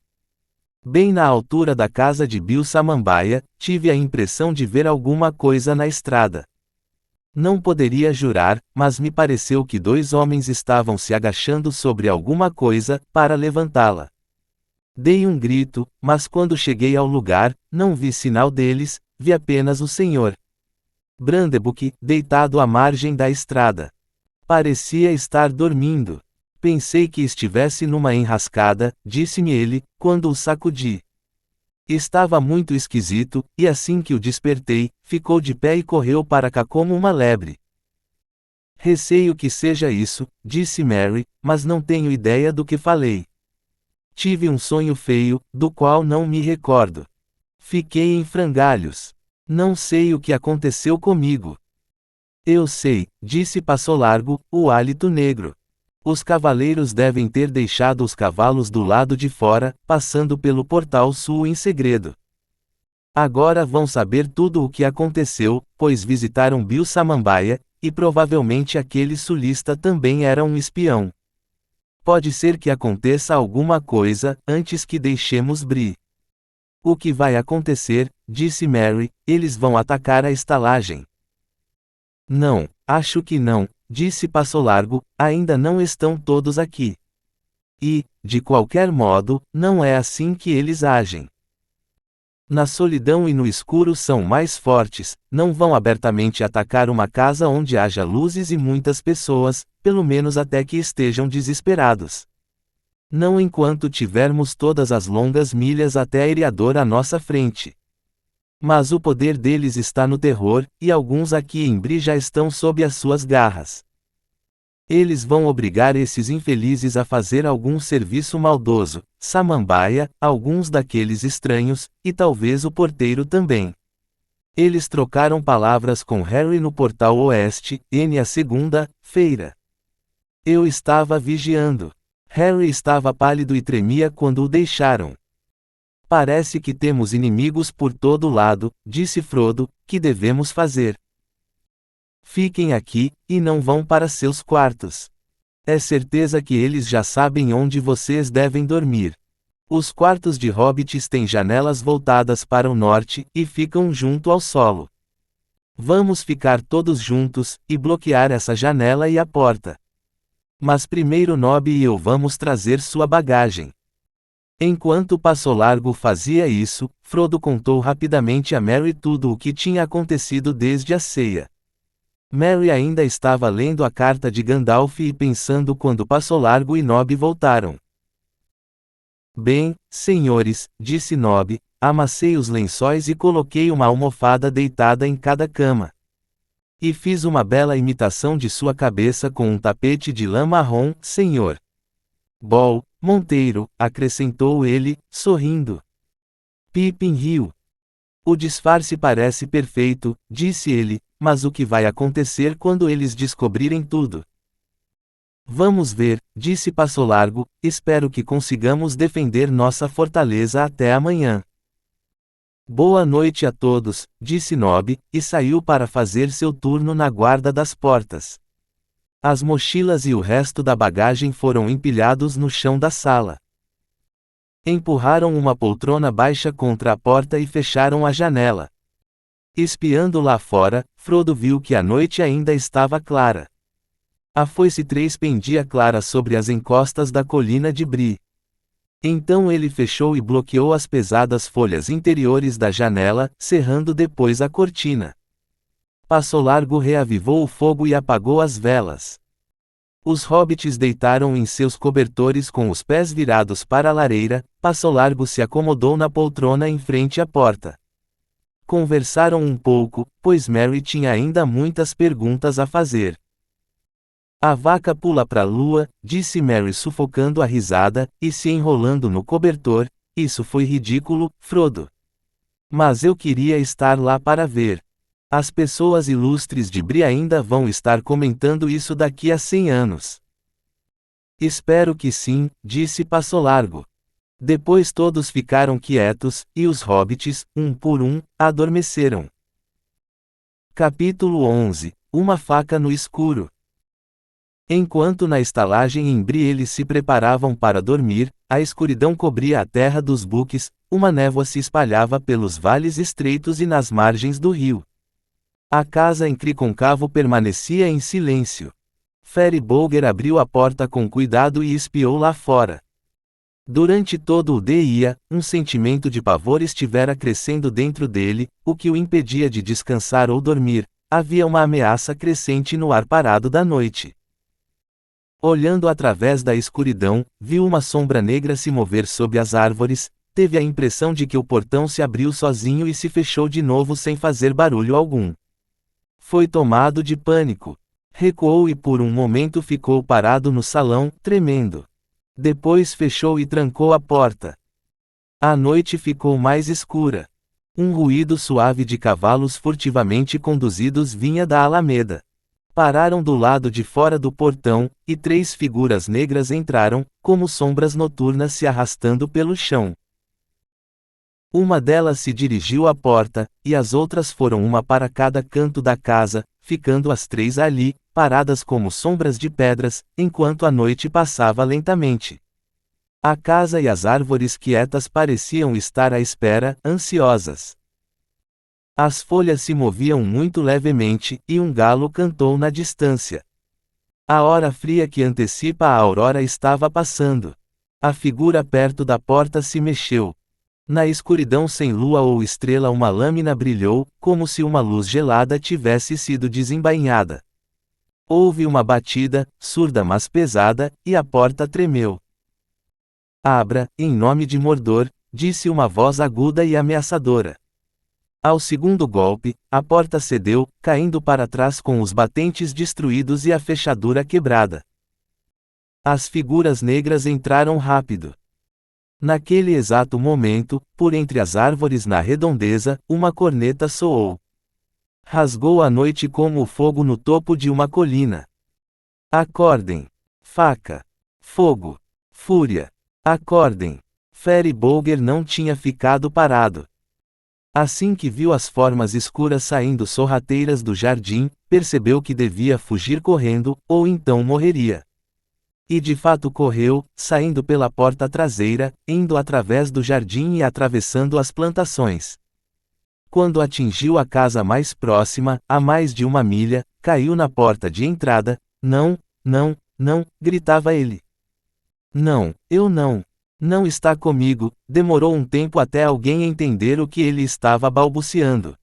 S1: Bem na altura da casa de Bill Samambaia, tive a impressão de ver alguma coisa na estrada. Não poderia jurar, mas me pareceu que dois homens estavam se agachando sobre alguma coisa, para levantá-la. Dei um grito, mas quando cheguei ao lugar, não vi sinal deles, vi apenas o Sr. Brandebuck, deitado à margem da estrada. Parecia estar dormindo. Pensei que estivesse numa enrascada, disse-me ele, quando o sacudi. Estava muito esquisito, e assim que o despertei, ficou de pé e correu para cá como uma lebre. Receio que seja isso, disse Mary, mas não tenho ideia do que falei. Tive um sonho feio, do qual não me recordo. Fiquei em frangalhos. Não sei o que aconteceu comigo. Eu sei, disse Passo Largo, o hálito negro. Os cavaleiros devem ter deixado os cavalos do lado de fora, passando pelo portal sul em segredo. Agora vão saber tudo o que aconteceu, pois visitaram Bill Samambaia, e provavelmente aquele sulista também era um espião. Pode ser que aconteça alguma coisa, antes que deixemos Bree. O que vai acontecer, disse Mary, eles vão atacar a estalagem. Não, acho que não, disse Passo Largo, ainda não estão todos aqui. E, de qualquer modo, não é assim que eles agem. Na solidão e no escuro são mais fortes, não vão abertamente atacar uma casa onde haja luzes e muitas pessoas, pelo menos até que estejam desesperados. Não enquanto tivermos todas as longas milhas até Eriador à nossa frente. Mas o poder deles está no terror, e alguns aqui em Bree já estão sob as suas garras. Eles vão obrigar esses infelizes a fazer algum serviço maldoso, Samambaia, alguns daqueles estranhos, e talvez o porteiro também. Eles trocaram palavras com Harry no portal oeste, a segunda-feira. Eu estava vigiando. Harry estava pálido e tremia quando o deixaram. Parece que temos inimigos por todo lado, disse Frodo, que devemos fazer? Fiquem aqui, e não vão para seus quartos. É certeza que eles já sabem onde vocês devem dormir. Os quartos de hobbits têm janelas voltadas para o norte, e ficam junto ao solo. Vamos ficar todos juntos, e bloquear essa janela e a porta. Mas primeiro Nob e eu vamos trazer sua bagagem. Enquanto Passo Largo fazia isso, Frodo contou rapidamente a Merry tudo o que tinha acontecido desde a ceia. Merry ainda estava lendo a carta de Gandalf e pensando quando Passo Largo e Nob voltaram. Bem, senhores, disse Nob, amassei os lençóis e coloquei uma almofada deitada em cada cama. E fiz uma bela imitação de sua cabeça com um tapete de lã marrom, senhor. Ball, Monteiro, acrescentou ele, sorrindo. Pippin riu. O disfarce parece perfeito, disse ele, mas o que vai acontecer quando eles descobrirem tudo? Vamos ver, disse Passo Largo, espero que consigamos defender nossa fortaleza até amanhã. Boa noite a todos, disse Nob, e saiu para fazer seu turno na guarda das portas. As mochilas e o resto da bagagem foram empilhados no chão da sala. Empurraram uma poltrona baixa contra a porta e fecharam a janela. Espiando lá fora, Frodo viu que a noite ainda estava clara. A foice 3 pendia clara sobre as encostas da colina de Bree. Então ele fechou e bloqueou as pesadas folhas interiores da janela, cerrando depois a cortina. Passo Largo reavivou o fogo e apagou as velas. Os hobbits deitaram em seus cobertores com os pés virados para a lareira. Passo Largo se acomodou na poltrona em frente à porta. Conversaram um pouco, pois Merry tinha ainda muitas perguntas a fazer. A vaca pula pra lua, disse Merry sufocando a risada, e se enrolando no cobertor. Isso foi ridículo, Frodo. Mas eu queria estar lá para ver. As pessoas ilustres de Bree ainda vão estar comentando isso daqui a 100 anos. Espero que sim, disse Passo Largo. Depois todos ficaram quietos, e os hobbits, um por um, adormeceram. Capítulo 11 – Uma faca no escuro. Enquanto na estalagem em Bree eles se preparavam para dormir, a escuridão cobria a terra dos buques, uma névoa se espalhava pelos vales estreitos e nas margens do rio. A casa em Criconcavo permanecia em silêncio. Fairy Bolger abriu a porta com cuidado e espiou lá fora. Durante todo o dia, um sentimento de pavor estivera crescendo dentro dele, o que o impedia de descansar ou dormir. Havia uma ameaça crescente no ar parado da noite. Olhando através da escuridão, viu uma sombra negra se mover sob as árvores, teve a impressão de que o portão se abriu sozinho e se fechou de novo sem fazer barulho algum. Foi tomado de pânico. Recuou e por um momento ficou parado no salão, tremendo. Depois fechou e trancou a porta. A noite ficou mais escura. Um ruído suave de cavalos furtivamente conduzidos vinha da alameda. Pararam do lado de fora do portão, e 3 figuras negras entraram, como sombras noturnas se arrastando pelo chão. Uma delas se dirigiu à porta, e as outras foram uma para cada canto da casa, ficando as 3 ali, paradas como sombras de pedras, enquanto a noite passava lentamente. A casa e as árvores quietas pareciam estar à espera, ansiosas. As folhas se moviam muito levemente, e um galo cantou na distância. A hora fria que antecipa a aurora estava passando. A figura perto da porta se mexeu. Na escuridão sem lua ou estrela uma lâmina brilhou, como se uma luz gelada tivesse sido desembainhada. Houve uma batida, surda mas pesada, e a porta tremeu. Abra, em nome de Mordor, disse uma voz aguda e ameaçadora. Ao segundo golpe, a porta cedeu, caindo para trás com os batentes destruídos e a fechadura quebrada. As figuras negras entraram rápido. Naquele exato momento, por entre as árvores na redondeza, uma corneta soou. Rasgou a noite como o fogo no topo de uma colina. Acordem! Faca! Fogo! Fúria! Acordem! Fairy Bolger não tinha ficado parado. Assim que viu as formas escuras saindo sorrateiras do jardim, percebeu que devia fugir correndo, ou então morreria. E de fato correu, saindo pela porta traseira, indo através do jardim e atravessando as plantações. Quando atingiu a casa mais próxima, a mais de 1 milha, caiu na porta de entrada. Não, não, não, gritava ele. Não, eu não. Não está comigo. Demorou um tempo até alguém entender o que ele estava balbuciando.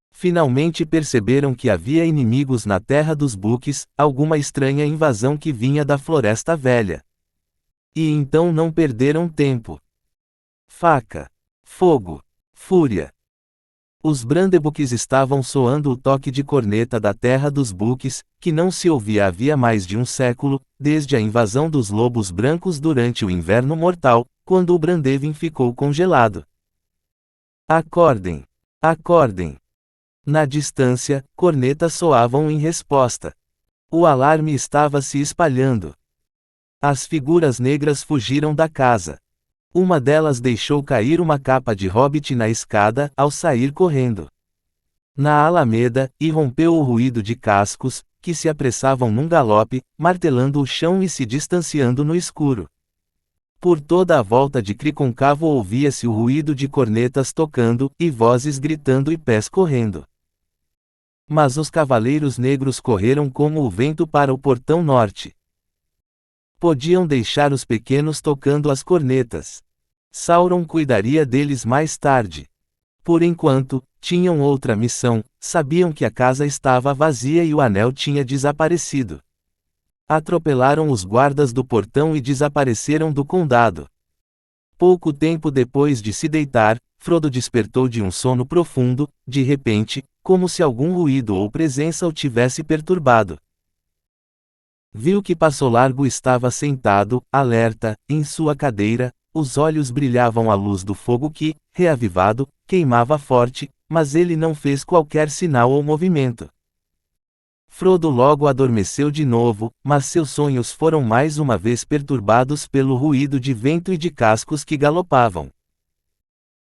S1: Finalmente perceberam que havia inimigos na terra dos buques, alguma estranha invasão que vinha da Floresta Velha. E então não perderam tempo. Faca, fogo, fúria. Os Brandebuques estavam soando o toque de corneta da terra dos buques, que não se ouvia havia mais de um século, desde a invasão dos lobos brancos durante o inverno mortal, quando o Brandevin ficou congelado. Acordem! Acordem! Na distância, cornetas soavam em resposta. O alarme estava se espalhando. As figuras negras fugiram da casa. Uma delas deixou cair uma capa de hobbit na escada, ao sair correndo. Na alameda, irrompeu o ruído de cascos, que se apressavam num galope, martelando o chão e se distanciando no escuro. Por toda a volta de Cricôncavo ouvia-se o ruído de cornetas tocando, e vozes gritando e pés correndo. Mas os cavaleiros negros correram como o vento para o portão norte. Podiam deixar os pequenos tocando as cornetas. Sauron cuidaria deles mais tarde. Por enquanto, tinham outra missão, sabiam que a casa estava vazia e o anel tinha desaparecido. Atropelaram os guardas do portão e desapareceram do condado. Pouco tempo depois de se deitar, Frodo despertou de um sono profundo, de repente, como se algum ruído ou presença o tivesse perturbado. Viu que Passo Largo estava sentado, alerta, em sua cadeira, os olhos brilhavam à luz do fogo que, reavivado, queimava forte, mas ele não fez qualquer sinal ou movimento. Frodo logo adormeceu de novo, mas seus sonhos foram mais uma vez perturbados pelo ruído de vento e de cascos que galopavam.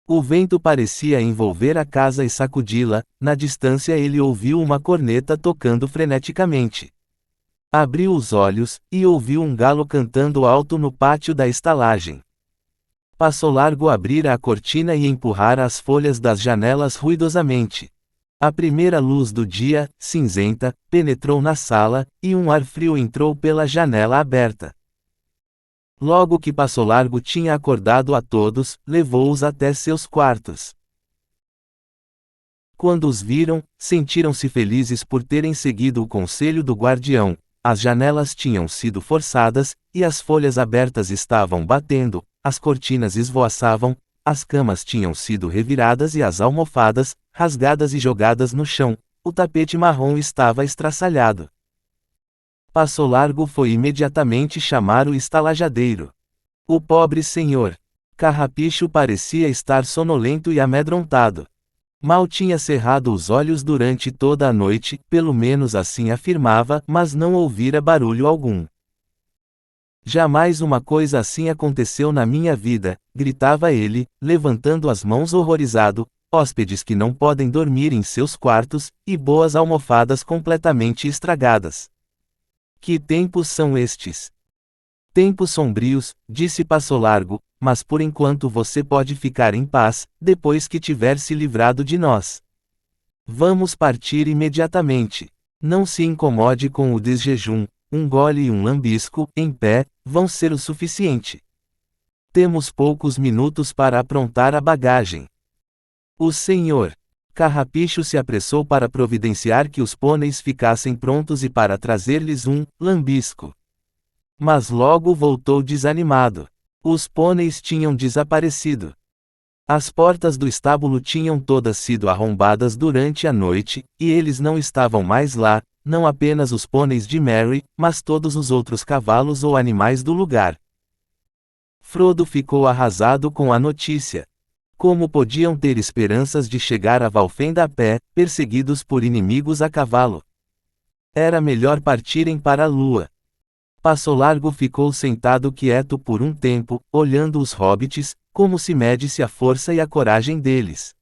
S1: O vento parecia envolver a casa e sacudi-la, na distância ele ouviu uma corneta tocando freneticamente. Abriu os olhos, e ouviu um galo cantando alto no pátio da estalagem. Passo Largo abrira a cortina e empurrara as folhas das janelas ruidosamente. A primeira luz do dia, cinzenta, penetrou na sala, e um ar frio entrou pela janela aberta. Logo que Passo Largo tinha acordado a todos, levou-os até seus quartos. Quando os viram, sentiram-se felizes por terem seguido o conselho do guardião. As janelas tinham sido forçadas, e as folhas abertas estavam batendo, as cortinas esvoaçavam, as camas tinham sido reviradas e as almofadas, rasgadas e jogadas no chão, o tapete marrom estava estraçalhado. Passo Largo foi imediatamente chamar o estalajadeiro. O pobre senhor Carrapicho parecia estar sonolento e amedrontado. Mal tinha cerrado os olhos durante toda a noite, pelo menos assim afirmava, mas não ouvira barulho algum. Jamais uma coisa assim aconteceu na minha vida, gritava ele, levantando as mãos horrorizado, hóspedes que não podem dormir em seus quartos, e boas almofadas completamente estragadas. Que tempos são estes? Tempos sombrios, disse Passo Largo, mas por enquanto você pode ficar em paz, depois que tiver se livrado de nós. Vamos partir imediatamente. Não se incomode com o desjejum, um gole e um lambisco, em pé, vão ser o suficiente. Temos poucos minutos para aprontar a bagagem. O senhor Carrapicho se apressou para providenciar que os pôneis ficassem prontos e para trazer-lhes um lambisco. Mas logo voltou desanimado. Os pôneis tinham desaparecido. As portas do estábulo tinham todas sido arrombadas durante a noite, e eles não estavam mais lá, não apenas os pôneis de Merry, mas todos os outros cavalos ou animais do lugar. Frodo ficou arrasado com a notícia. Como podiam ter esperanças de chegar a Valfenda a pé, perseguidos por inimigos a cavalo? Era melhor partirem para a lua. Passo Largo ficou sentado quieto por um tempo, olhando os hobbits, como se medisse a força e a coragem deles.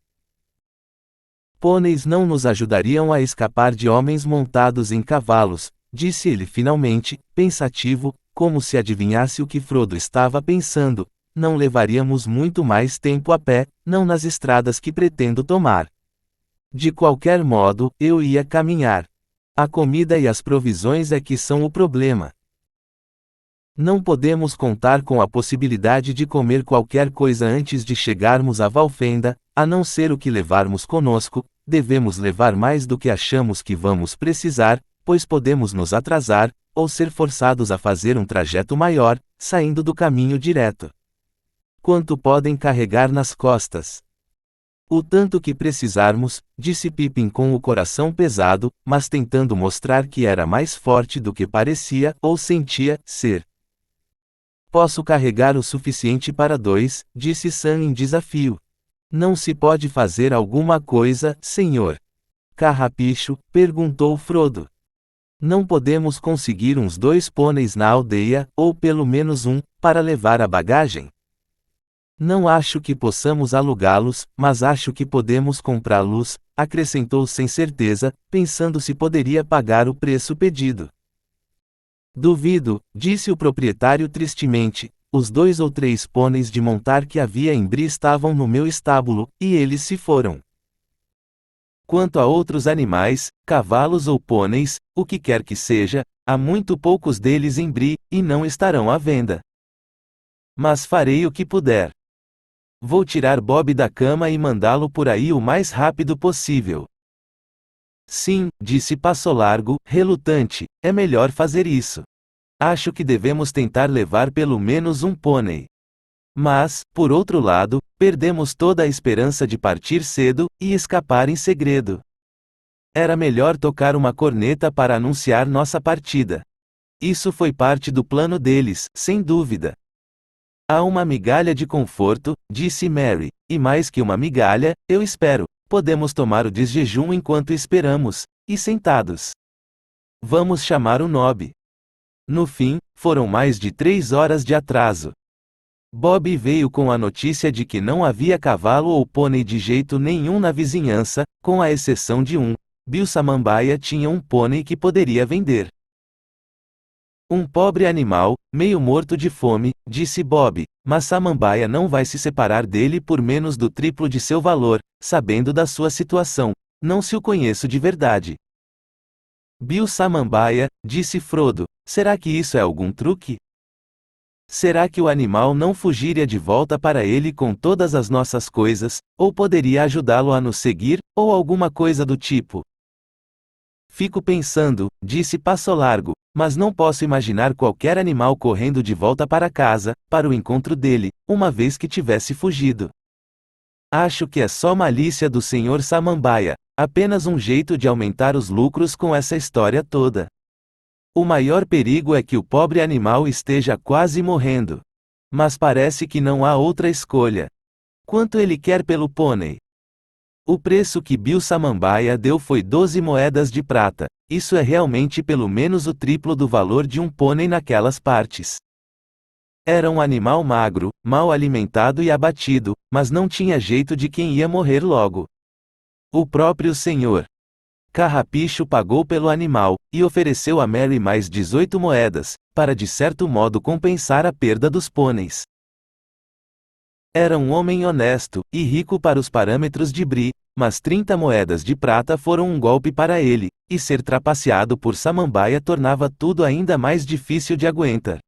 S1: Pôneis não nos ajudariam a escapar de homens montados em cavalos, disse ele finalmente, pensativo, como se adivinhasse o que Frodo estava pensando. Não levaríamos muito mais tempo a pé, não nas estradas que pretendo tomar. De qualquer modo, eu ia caminhar. A comida e as provisões é que são o problema. Não podemos contar com a possibilidade de comer qualquer coisa antes de chegarmos a Valfenda, a não ser o que levarmos conosco. Devemos levar mais do que achamos que vamos precisar, pois podemos nos atrasar, ou ser forçados a fazer um trajeto maior, saindo do caminho direto. Quanto podem carregar nas costas? O tanto que precisarmos, disse Pippin com o coração pesado, mas tentando mostrar que era mais forte do que parecia ou sentia ser. Posso carregar o suficiente para 2, disse Sam em desafio. Não se pode fazer alguma coisa, senhor? Carrapicho, perguntou Frodo. Não podemos conseguir uns 2 pôneis na aldeia, ou pelo menos um, para levar a bagagem? Não acho que possamos alugá-los, mas acho que podemos comprá-los, acrescentou sem certeza, pensando se poderia pagar o preço pedido. Duvido, disse o proprietário tristemente. Os 2 ou 3 pôneis de montar que havia em Bree estavam no meu estábulo, e eles se foram. Quanto a outros animais, cavalos ou pôneis, o que quer que seja, há muito poucos deles em Bree, e não estarão à venda. Mas farei o que puder. Vou tirar Bob da cama e mandá-lo por aí o mais rápido possível. Sim, disse Passo Largo, relutante, é melhor fazer isso. Acho que devemos tentar levar pelo menos um pônei. Mas, por outro lado, perdemos toda a esperança de partir cedo e escapar em segredo. Era melhor tocar uma corneta para anunciar nossa partida. Isso foi parte do plano deles, sem dúvida. Há uma migalha de conforto, disse Merry, e mais que uma migalha, eu espero, podemos tomar o desjejum enquanto esperamos, e sentados. Vamos chamar o Nob. No fim, foram mais de 3 horas de atraso. Bob veio com a notícia de que não havia cavalo ou pônei de jeito nenhum na vizinhança, com a exceção de um. Bill Samambaia tinha um pônei que poderia vender. Um pobre animal, meio morto de fome, disse Bob, mas Samambaia não vai se separar dele por menos do triplo de seu valor, sabendo da sua situação. Não se o conheço de verdade. Bill Samambaia, disse Frodo, será que isso é algum truque? Será que o animal não fugiria de volta para ele com todas as nossas coisas, ou poderia ajudá-lo a nos seguir, ou alguma coisa do tipo? Fico pensando, disse Passo Largo, mas não posso imaginar qualquer animal correndo de volta para casa, para o encontro dele, uma vez que tivesse fugido. Acho que é só malícia do Sr. Samambaia, apenas um jeito de aumentar os lucros com essa história toda. O maior perigo é que o pobre animal esteja quase morrendo. Mas parece que não há outra escolha. Quanto ele quer pelo pônei? O preço que Bill Samambaia deu foi 12 moedas de prata. Isso é realmente pelo menos o triplo do valor de um pônei naquelas partes. Era um animal magro, mal alimentado e abatido, mas não tinha jeito de quem ia morrer logo. O próprio senhor Carrapicho pagou pelo animal, e ofereceu a Merry mais 18 moedas, para de certo modo compensar a perda dos pôneis. Era um homem honesto, e rico para os parâmetros de Bree, mas 30 moedas de prata foram um golpe para ele, e ser trapaceado por Samambaia tornava tudo ainda mais difícil de aguentar.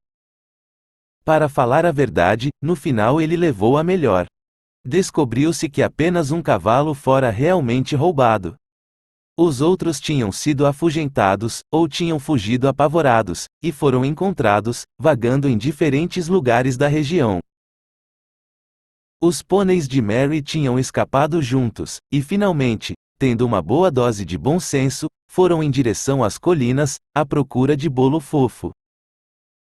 S1: Para falar a verdade, no final ele levou a melhor. Descobriu-se que apenas um cavalo fora realmente roubado. Os outros tinham sido afugentados, ou tinham fugido apavorados, e foram encontrados, vagando em diferentes lugares da região. Os pôneis de Merry tinham escapado juntos, e finalmente, tendo uma boa dose de bom senso, foram em direção às colinas, à procura de Bolo Fofo.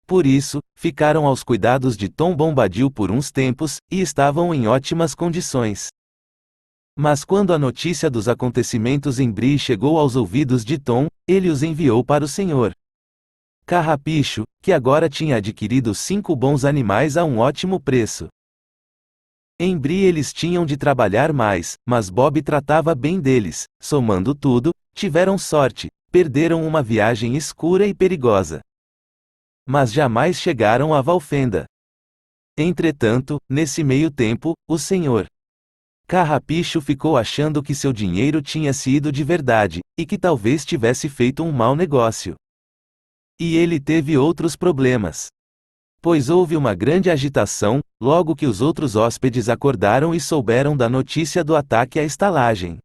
S1: Por isso, ficaram aos cuidados de Tom Bombadil por uns tempos, e estavam em ótimas condições. Mas quando a notícia dos acontecimentos em Bree chegou aos ouvidos de Tom, ele os enviou para o Sr. Carrapicho, que agora tinha adquirido 5 bons animais a um ótimo preço. Em Bree eles tinham de trabalhar mais, mas Bob tratava bem deles. Somando tudo, tiveram sorte, perderam uma viagem escura e perigosa. Mas jamais chegaram a Valfenda. Entretanto, nesse meio tempo, o Sr. Carrapicho ficou achando que seu dinheiro tinha sido de verdade, e que talvez tivesse feito um mau negócio. E ele teve outros problemas. Pois houve uma grande agitação, logo que os outros hóspedes acordaram e souberam da notícia do ataque à estalagem.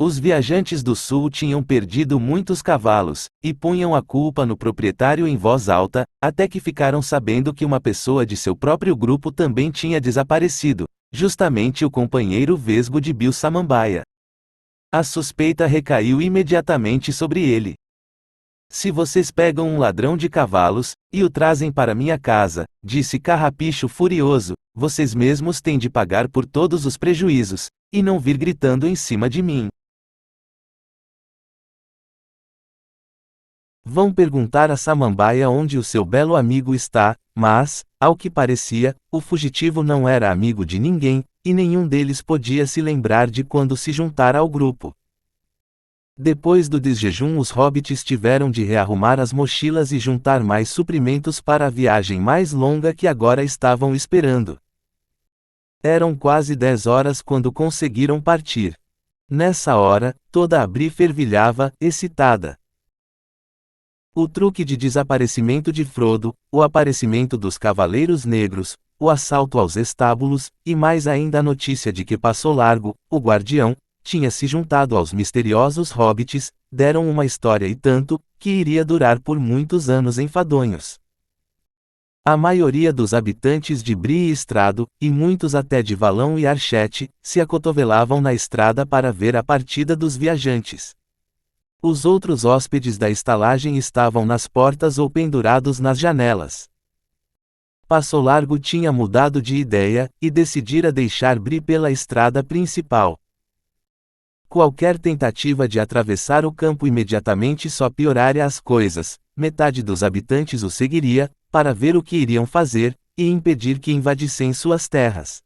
S1: Os viajantes do sul tinham perdido muitos cavalos, e punham a culpa no proprietário em voz alta, até que ficaram sabendo que uma pessoa de seu próprio grupo também tinha desaparecido, justamente o companheiro vesgo de Bill Samambaia. A suspeita recaiu imediatamente sobre ele. Se vocês pegam um ladrão de cavalos, e o trazem para minha casa, disse Carrapicho furioso, vocês mesmos têm de pagar por todos os prejuízos, e não vir gritando em cima de mim. Vão perguntar a Samambaia onde o seu belo amigo está, mas, ao que parecia, o fugitivo não era amigo de ninguém, e nenhum deles podia se lembrar de quando se juntara ao grupo. Depois do desjejum, os hobbits tiveram de rearrumar as mochilas e juntar mais suprimentos para a viagem mais longa que agora estavam esperando. Eram quase 10 horas quando conseguiram partir. Nessa hora, toda a Bree fervilhava, excitada. O truque de desaparecimento de Frodo, o aparecimento dos Cavaleiros Negros, o assalto aos estábulos, e mais ainda a notícia de que Passo Largo, o guardião, tinha se juntado aos misteriosos hobbits, deram uma história e tanto, que iria durar por muitos anos enfadonhos. A maioria dos habitantes de Bree e Estrado, e muitos até de Valão e Archete, se acotovelavam na estrada para ver a partida dos viajantes. Os outros hóspedes da estalagem estavam nas portas ou pendurados nas janelas. Passo Largo tinha mudado de ideia, e decidira deixar Bree pela estrada principal. Qualquer tentativa de atravessar o campo imediatamente só pioraria as coisas, metade dos habitantes o seguiria, para ver o que iriam fazer, e impedir que invadissem suas terras.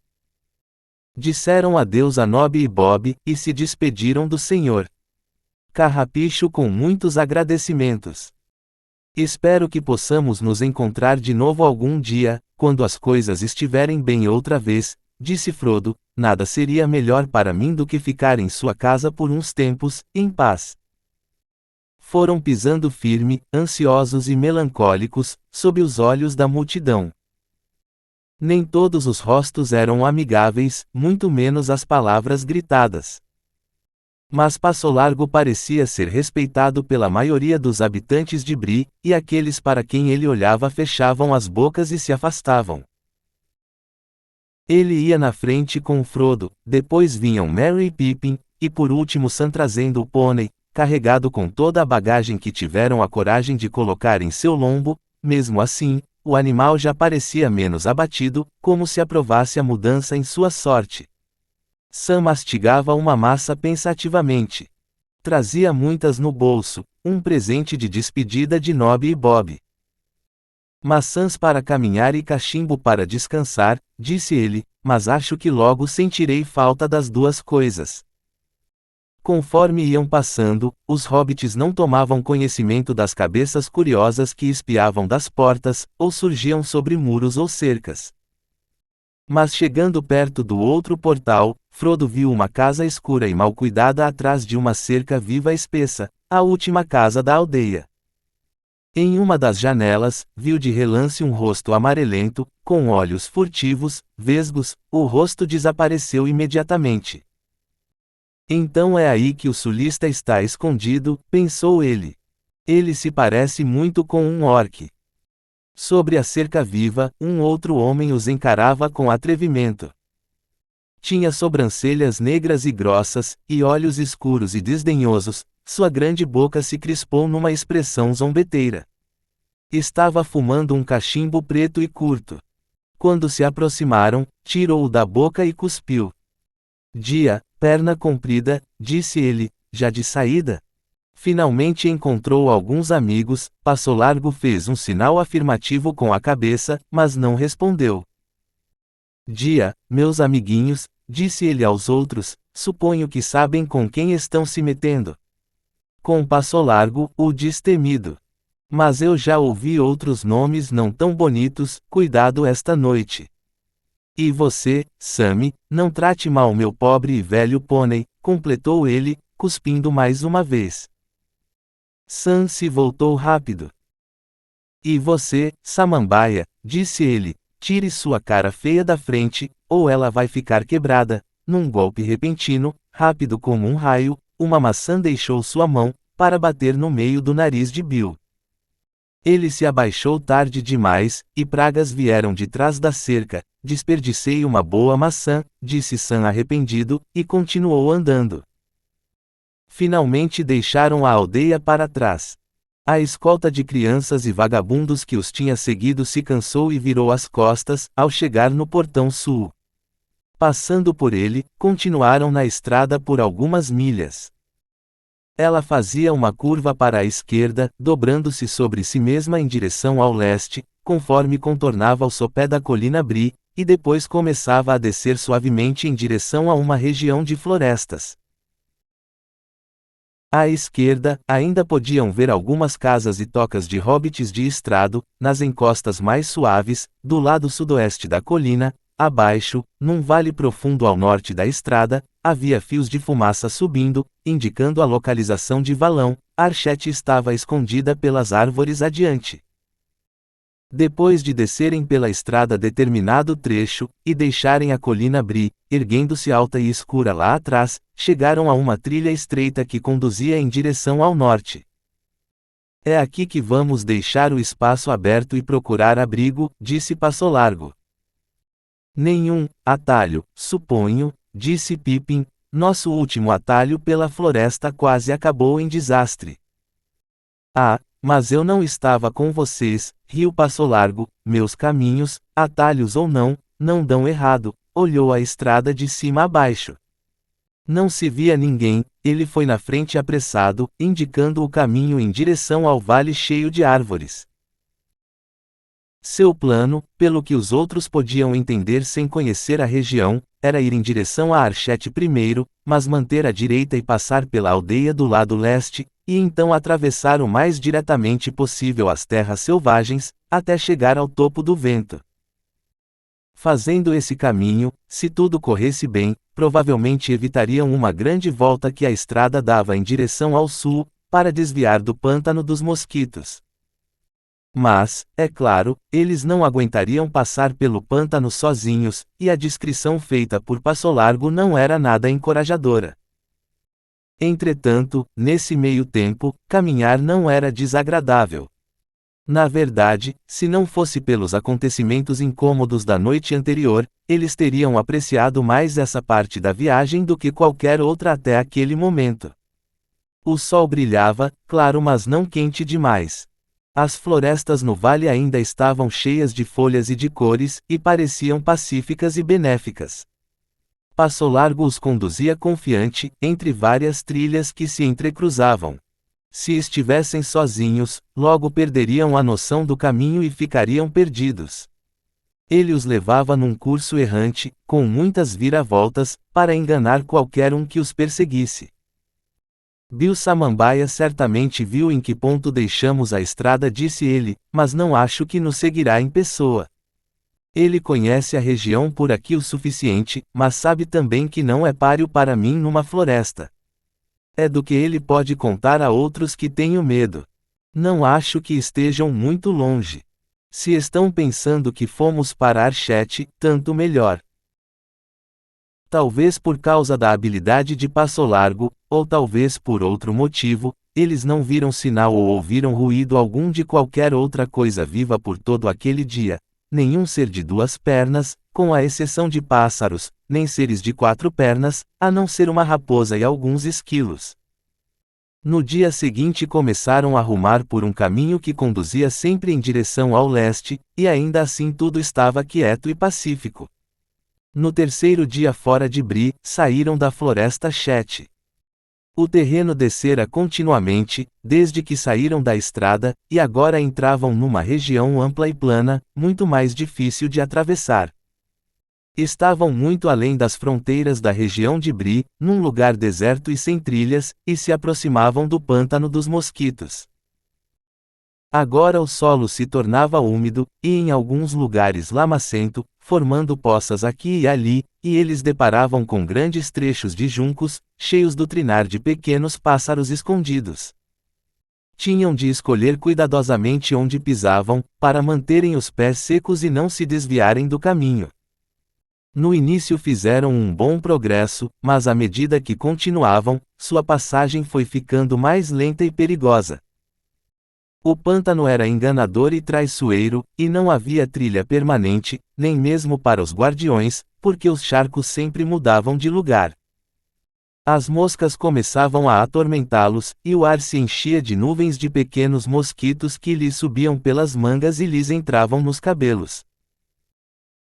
S1: Disseram adeus a Nobby e Bob, e se despediram do senhor Carrapicho com muitos agradecimentos. Espero que possamos nos encontrar de novo algum dia, quando as coisas estiverem bem outra vez, disse Frodo, nada seria melhor para mim do que ficar em sua casa por uns tempos, em paz. Foram pisando firme, ansiosos e melancólicos, sob os olhos da multidão. Nem todos os rostos eram amigáveis, muito menos as palavras gritadas. Mas Passo Largo parecia ser respeitado pela maioria dos habitantes de Bree, e aqueles para quem ele olhava fechavam as bocas e se afastavam. Ele ia na frente com Frodo, depois vinham Merry e Pippin, e por último Sam trazendo o pônei, carregado com toda a bagagem que tiveram a coragem de colocar em seu lombo. Mesmo assim, o animal já parecia menos abatido, como se aprovasse a mudança em sua sorte. Sam mastigava uma massa pensativamente. Trazia muitas no bolso, um presente de despedida de Nobby e Bob. Maçãs para caminhar e cachimbo para descansar, disse ele, mas acho que logo sentirei falta das duas coisas. Conforme iam passando, os hobbits não tomavam conhecimento das cabeças curiosas que espiavam das portas, ou surgiam sobre muros ou cercas. Mas chegando perto do outro portal, Frodo viu uma casa escura e mal cuidada atrás de uma cerca viva espessa, a última casa da aldeia. Em uma das janelas, viu de relance um rosto amarelento, com olhos furtivos, vesgos, o rosto desapareceu imediatamente. Então é aí que o sulista está escondido, pensou ele. Ele se parece muito com um orc. Sobre a cerca viva, um outro homem os encarava com atrevimento. Tinha sobrancelhas negras e grossas, e olhos escuros e desdenhosos, sua grande boca se crispou numa expressão zombeteira. Estava fumando um cachimbo preto e curto. Quando se aproximaram, tirou-o da boca e cuspiu. Dia, perna comprida, disse ele, já de saída? Finalmente encontrou alguns amigos. Passo Largo fez um sinal afirmativo com a cabeça, mas não respondeu. Dia, meus amiguinhos, disse ele aos outros, suponho que sabem com quem estão se metendo. Com Passo Largo, o destemido. Mas eu já ouvi outros nomes não tão bonitos, cuidado esta noite. E você, Sammy, não trate mal meu pobre e velho pônei, completou ele, cuspindo mais uma vez. Sam se voltou rápido. E você, Samambaia, disse ele, tire sua cara feia da frente, ou ela vai ficar quebrada. Num golpe repentino, rápido como um raio, uma maçã deixou sua mão, para bater no meio do nariz de Bill. Ele se abaixou tarde demais, e pragas vieram de trás da cerca. Desperdicei uma boa maçã, disse Sam arrependido, e continuou andando. Finalmente deixaram a aldeia para trás. A escolta de crianças e vagabundos que os tinha seguido se cansou e virou as costas, ao chegar no portão sul. Passando por ele, continuaram na estrada por algumas milhas. Ela fazia uma curva para a esquerda, dobrando-se sobre si mesma em direção ao leste, conforme contornava o sopé da colina Brie, e depois começava a descer suavemente em direção a uma região de florestas. À esquerda, ainda podiam ver algumas casas e tocas de hobbits de estrado, nas encostas mais suaves, do lado sudoeste da colina. Abaixo, num vale profundo ao norte da estrada, havia fios de fumaça subindo, indicando a localização de Valão. Archete estava escondida pelas árvores adiante. Depois de descerem pela estrada determinado trecho, e deixarem a colina Brie, erguendo-se alta e escura lá atrás, chegaram a uma trilha estreita que conduzia em direção ao norte. É aqui que vamos deixar o espaço aberto e procurar abrigo, disse Passo Largo. Nenhum atalho, suponho, disse Pippin. Nosso último atalho pela floresta quase acabou em desastre. Ah, mas eu não estava com vocês, riu Passo Largo. Meus caminhos, atalhos ou não, não dão errado. Olhou a estrada de cima a baixo. Não se via ninguém. Ele foi na frente apressado, indicando o caminho em direção ao vale cheio de árvores. Seu plano, pelo que os outros podiam entender sem conhecer a região, era ir em direção a Archete primeiro, mas manter a direita e passar pela aldeia do lado leste, e então atravessar o mais diretamente possível as terras selvagens, até chegar ao topo do vento. Fazendo esse caminho, se tudo corresse bem, provavelmente evitariam uma grande volta que a estrada dava em direção ao sul, para desviar do pântano dos mosquitos. Mas, é claro, eles não aguentariam passar pelo pântano sozinhos, e a descrição feita por Passo Largo não era nada encorajadora. Entretanto, nesse meio tempo, caminhar não era desagradável. Na verdade, se não fosse pelos acontecimentos incômodos da noite anterior, eles teriam apreciado mais essa parte da viagem do que qualquer outra até aquele momento. O sol brilhava, claro, mas não quente demais. As florestas no vale ainda estavam cheias de folhas e de cores, e pareciam pacíficas e benéficas. Passo Largo os conduzia confiante, entre várias trilhas que se entrecruzavam. Se estivessem sozinhos, logo perderiam a noção do caminho e ficariam perdidos. Ele os levava num curso errante, com muitas viravoltas, para enganar qualquer um que os perseguisse. Bill Samambaia certamente viu em que ponto deixamos a estrada, disse ele, mas não acho que nos seguirá em pessoa. Ele conhece a região por aqui o suficiente, mas sabe também que não é páreo para mim numa floresta. É do que ele pode contar a outros que tenho medo. Não acho que estejam muito longe. Se estão pensando que fomos para Archete, tanto melhor. Talvez por causa da habilidade de Passo Largo, ou talvez por outro motivo, eles não viram sinal ou ouviram ruído algum de qualquer outra coisa viva por todo aquele dia. Nenhum ser de duas pernas, com a exceção de pássaros, nem seres de quatro pernas, a não ser uma raposa e alguns esquilos. No dia seguinte começaram a rumar por um caminho que conduzia sempre em direção ao leste, e ainda assim tudo estava quieto e pacífico. No terceiro dia fora de Brie, saíram da floresta Chet. O terreno descera continuamente, desde que saíram da estrada, e agora entravam numa região ampla e plana, muito mais difícil de atravessar. Estavam muito além das fronteiras da região de Brie, num lugar deserto e sem trilhas, e se aproximavam do pântano dos mosquitos. Agora o solo se tornava úmido, e em alguns lugares lamacento, formando poças aqui e ali, e eles deparavam com grandes trechos de juncos, cheios do trinar de pequenos pássaros escondidos. Tinham de escolher cuidadosamente onde pisavam, para manterem os pés secos e não se desviarem do caminho. No início fizeram um bom progresso, mas à medida que continuavam, sua passagem foi ficando mais lenta e perigosa. O pântano era enganador e traiçoeiro, e não havia trilha permanente, nem mesmo para os guardiões, porque os charcos sempre mudavam de lugar. As moscas começavam a atormentá-los, e o ar se enchia de nuvens de pequenos mosquitos que lhes subiam pelas mangas e lhes entravam nos cabelos.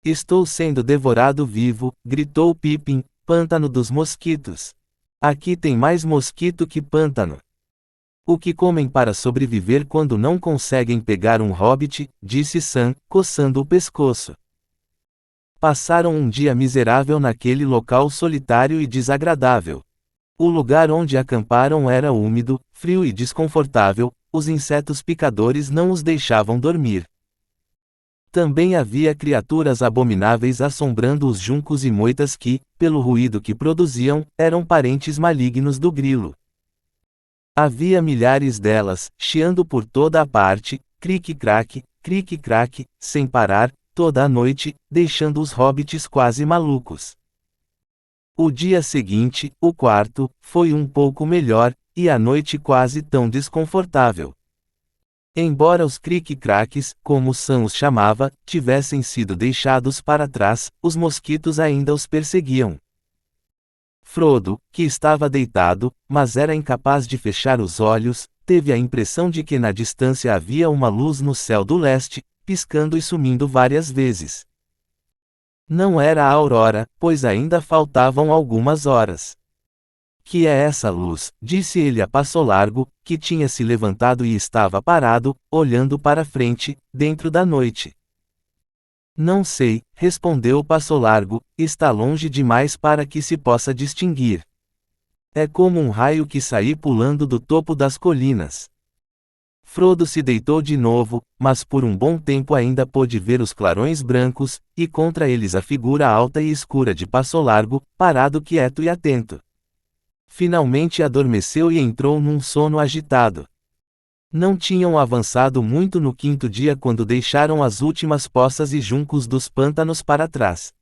S1: Estou sendo devorado vivo, gritou Pippin, pântano dos mosquitos. Aqui tem mais mosquito que pântano. O que comem para sobreviver quando não conseguem pegar um hobbit, disse Sam, coçando o pescoço. Passaram um dia miserável naquele local solitário e desagradável. O lugar onde acamparam era úmido, frio e desconfortável, os insetos picadores não os deixavam dormir. Também havia criaturas abomináveis assombrando os juncos e moitas que, pelo ruído que produziam, eram parentes malignos do grilo. Havia milhares delas, chiando por toda a parte, crique-craque, sem parar, toda a noite, deixando os hobbits quase malucos. O dia seguinte, o quarto, foi um pouco melhor, e a noite quase tão desconfortável. Embora os crique-craques, como Sam os chamava, tivessem sido deixados para trás, os mosquitos ainda os perseguiam. Frodo, que estava deitado, mas era incapaz de fechar os olhos, teve a impressão de que na distância havia uma luz no céu do leste, piscando e sumindo várias vezes. Não era a aurora, pois ainda faltavam algumas horas. Que é essa luz? Disse ele a passo largo, que tinha se levantado e estava parado, olhando para frente, dentro da noite. Não sei, respondeu Passo Largo, está longe demais para que se possa distinguir. É como um raio que sai pulando do topo das colinas. Frodo se deitou de novo, mas por um bom tempo ainda pôde ver os clarões brancos, e contra eles a figura alta e escura de Passo Largo, parado quieto e atento. Finalmente adormeceu e entrou num sono agitado. Não tinham avançado muito no quinto dia quando deixaram as últimas poças e juncos dos pântanos para trás.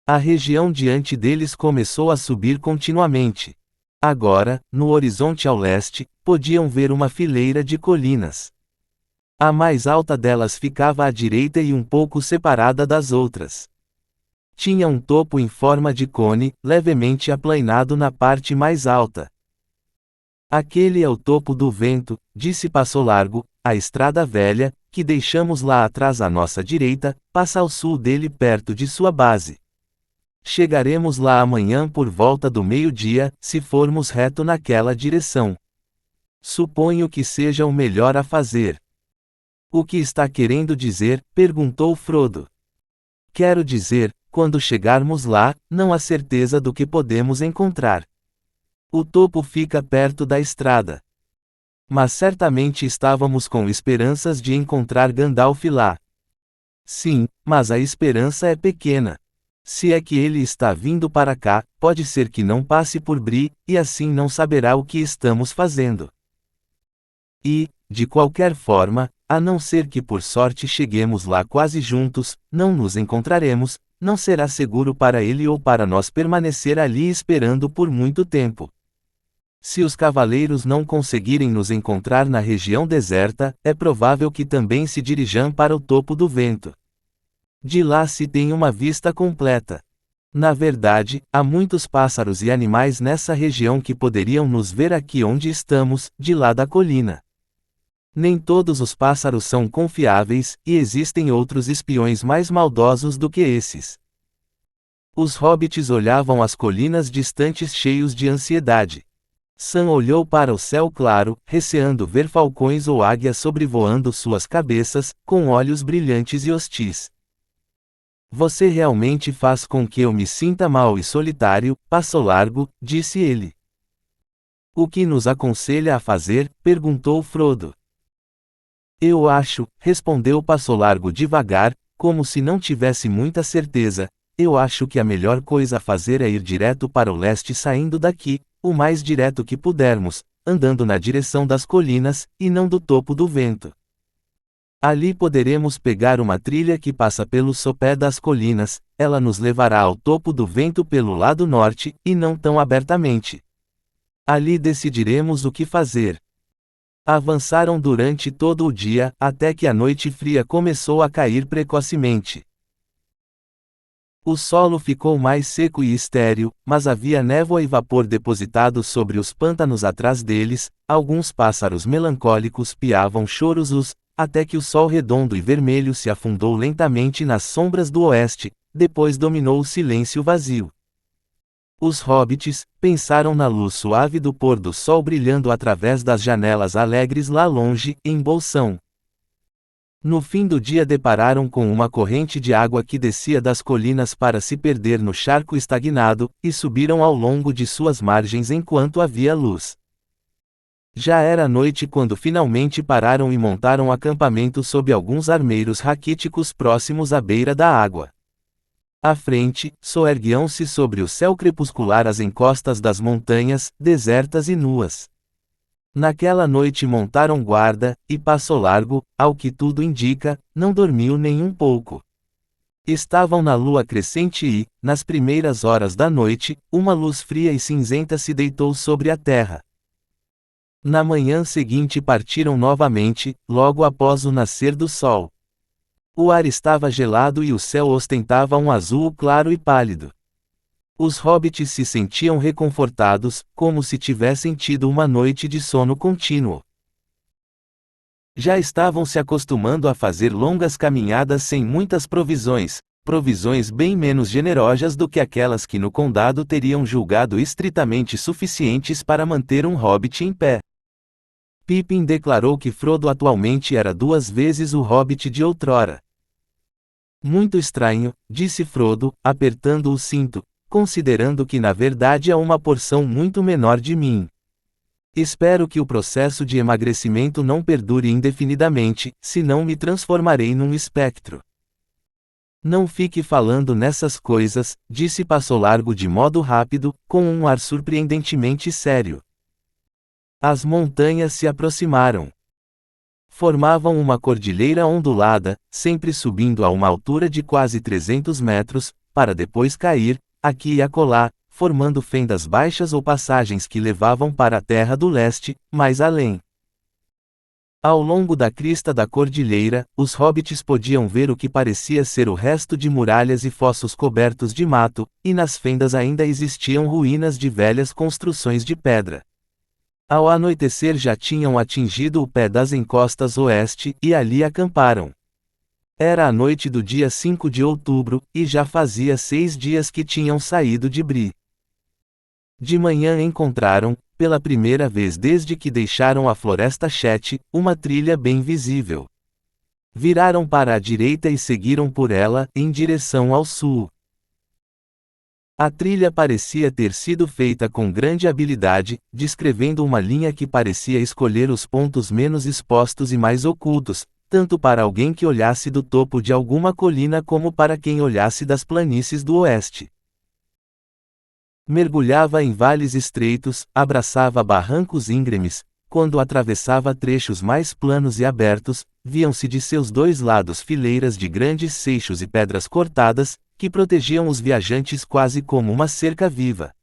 S1: A região diante deles começou a subir continuamente. Agora, no horizonte ao leste, podiam ver uma fileira de colinas. A mais alta delas ficava à direita e um pouco separada das outras. Tinha um topo em forma de cone, levemente aplainado na parte mais alta. Aquele é o topo do vento, disse Passo Largo, a estrada velha, que deixamos lá atrás à nossa direita, passa ao sul dele perto de sua base. Chegaremos lá amanhã por volta do meio-dia, se formos reto naquela direção. Suponho que seja o melhor a fazer. O que está querendo dizer? Perguntou Frodo. Quero dizer, quando chegarmos lá, não há certeza do que podemos encontrar. O topo fica perto da estrada. Mas certamente estávamos com esperanças de encontrar Gandalf lá. Sim, mas a esperança é pequena. Se é que ele está vindo para cá, pode ser que não passe por Bree, e assim não saberá o que estamos fazendo. E, de qualquer forma, a não ser que por sorte cheguemos lá quase juntos, não nos encontraremos, não será seguro para ele ou para nós permanecer ali esperando por muito tempo. Se os cavaleiros não conseguirem nos encontrar na região deserta, é provável que também se dirijam para o topo do vento. De lá se tem uma vista completa. Na verdade, há muitos pássaros e animais nessa região que poderiam nos ver aqui onde estamos, de lá da colina. Nem todos os pássaros são confiáveis, e existem outros espiões mais maldosos do que esses. Os hobbits olhavam as colinas distantes cheios de ansiedade. Sam olhou para o céu claro, receando ver falcões ou águias sobrevoando suas cabeças, com olhos brilhantes e hostis. Você realmente faz com que eu me sinta mal e solitário, Passo Largo, disse ele. O que nos aconselha a fazer? Perguntou Frodo. Eu acho, respondeu Passo Largo devagar, como se não tivesse muita certeza, eu acho que a melhor coisa a fazer é ir direto para o leste saindo daqui, o mais direto que pudermos, andando na direção das colinas, e não do topo do vento. Ali poderemos pegar uma trilha que passa pelo sopé das colinas, ela nos levará ao topo do vento pelo lado norte, e não tão abertamente. Ali decidiremos o que fazer. Avançaram durante todo o dia, até que a noite fria começou a cair precocemente. O solo ficou mais seco e estéril, mas havia névoa e vapor depositados sobre os pântanos atrás deles, alguns pássaros melancólicos piavam choros, até que o sol redondo e vermelho se afundou lentamente nas sombras do oeste, depois dominou o silêncio vazio. Os hobbits pensaram na luz suave do pôr do sol brilhando através das janelas alegres lá longe, em Bolsão. No fim do dia depararam com uma corrente de água que descia das colinas para se perder no charco estagnado, e subiram ao longo de suas margens enquanto havia luz. Já era noite quando finalmente pararam e montaram acampamento sob alguns armeiros raquíticos próximos à beira da água. À frente, soerguiam-se sobre o céu crepuscular as encostas das montanhas, desertas e nuas. Naquela noite montaram guarda, e Passo Largo, ao que tudo indica, não dormiu nem um pouco. Estavam na lua crescente e, nas primeiras horas da noite, uma luz fria e cinzenta se deitou sobre a terra. Na manhã seguinte partiram novamente, logo após o nascer do sol. O ar estava gelado e o céu ostentava um azul claro e pálido. Os hobbits se sentiam reconfortados, como se tivessem tido uma noite de sono contínuo. Já estavam se acostumando a fazer longas caminhadas sem muitas provisões bem menos generosas do que aquelas que no condado teriam julgado estritamente suficientes para manter um hobbit em pé. Pippin declarou que Frodo atualmente era 2 vezes o hobbit de outrora. Muito estranho, disse Frodo, apertando o cinto, considerando que na verdade é uma porção muito menor de mim. Espero que o processo de emagrecimento não perdure indefinidamente, senão me transformarei num espectro. Não fique falando nessas coisas, disse Passo Largo de modo rápido, com um ar surpreendentemente sério. As montanhas se aproximaram. Formavam uma cordilheira ondulada, sempre subindo a uma altura de quase 300 metros, para depois cair, aqui e acolá, formando fendas baixas ou passagens que levavam para a terra do leste, mais além. Ao longo da crista da cordilheira, os hobbits podiam ver o que parecia ser o resto de muralhas e fossos cobertos de mato, e nas fendas ainda existiam ruínas de velhas construções de pedra. Ao anoitecer já tinham atingido o pé das encostas oeste, e ali acamparam. Era a noite do dia 5 de outubro, e já fazia 6 dias que tinham saído de Bree. De manhã encontraram, pela primeira vez desde que deixaram a Floresta Chet, uma trilha bem visível. Viraram para a direita e seguiram por ela, em direção ao sul. A trilha parecia ter sido feita com grande habilidade, descrevendo uma linha que parecia escolher os pontos menos expostos e mais ocultos, tanto para alguém que olhasse do topo de alguma colina como para quem olhasse das planícies do oeste. Mergulhava em vales estreitos, abraçava barrancos íngremes, quando atravessava trechos mais planos e abertos, viam-se de seus 2 lados fileiras de grandes seixos e pedras cortadas, que protegiam os viajantes quase como uma cerca viva.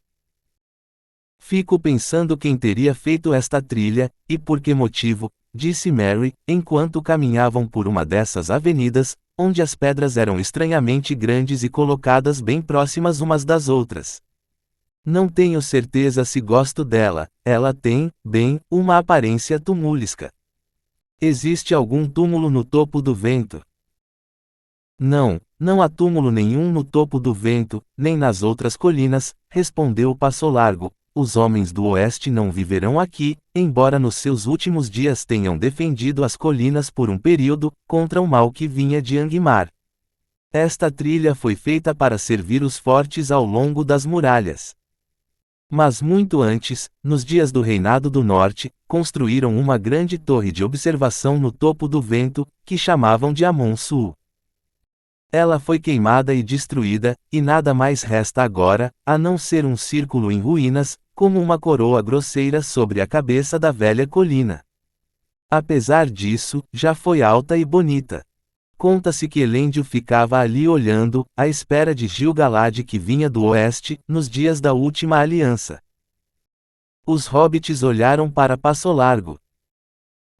S1: Fico pensando quem teria feito esta trilha, e por que motivo, disse Merry, enquanto caminhavam por uma dessas avenidas, onde as pedras eram estranhamente grandes e colocadas bem próximas umas das outras. Não tenho certeza se gosto dela, ela tem, bem, uma aparência tumúlica. Existe algum túmulo no topo do vento? Não, não há túmulo nenhum no topo do vento, nem nas outras colinas, respondeu Passo Largo. Os homens do oeste não viverão aqui, embora nos seus últimos dias tenham defendido as colinas por um período, contra o mal que vinha de Angmar. Esta trilha foi feita para servir os fortes ao longo das muralhas. Mas muito antes, nos dias do Reinado do Norte, construíram uma grande torre de observação no topo do vento, que chamavam de Amon-Su. Ela foi queimada e destruída, e nada mais resta agora, a não ser um círculo em ruínas, como uma coroa grosseira sobre a cabeça da velha colina. Apesar disso, já foi alta e bonita. Conta-se que Elendil ficava ali olhando, à espera de Gil-galad que vinha do oeste, nos dias da última aliança. Os hobbits olharam para Passo Largo.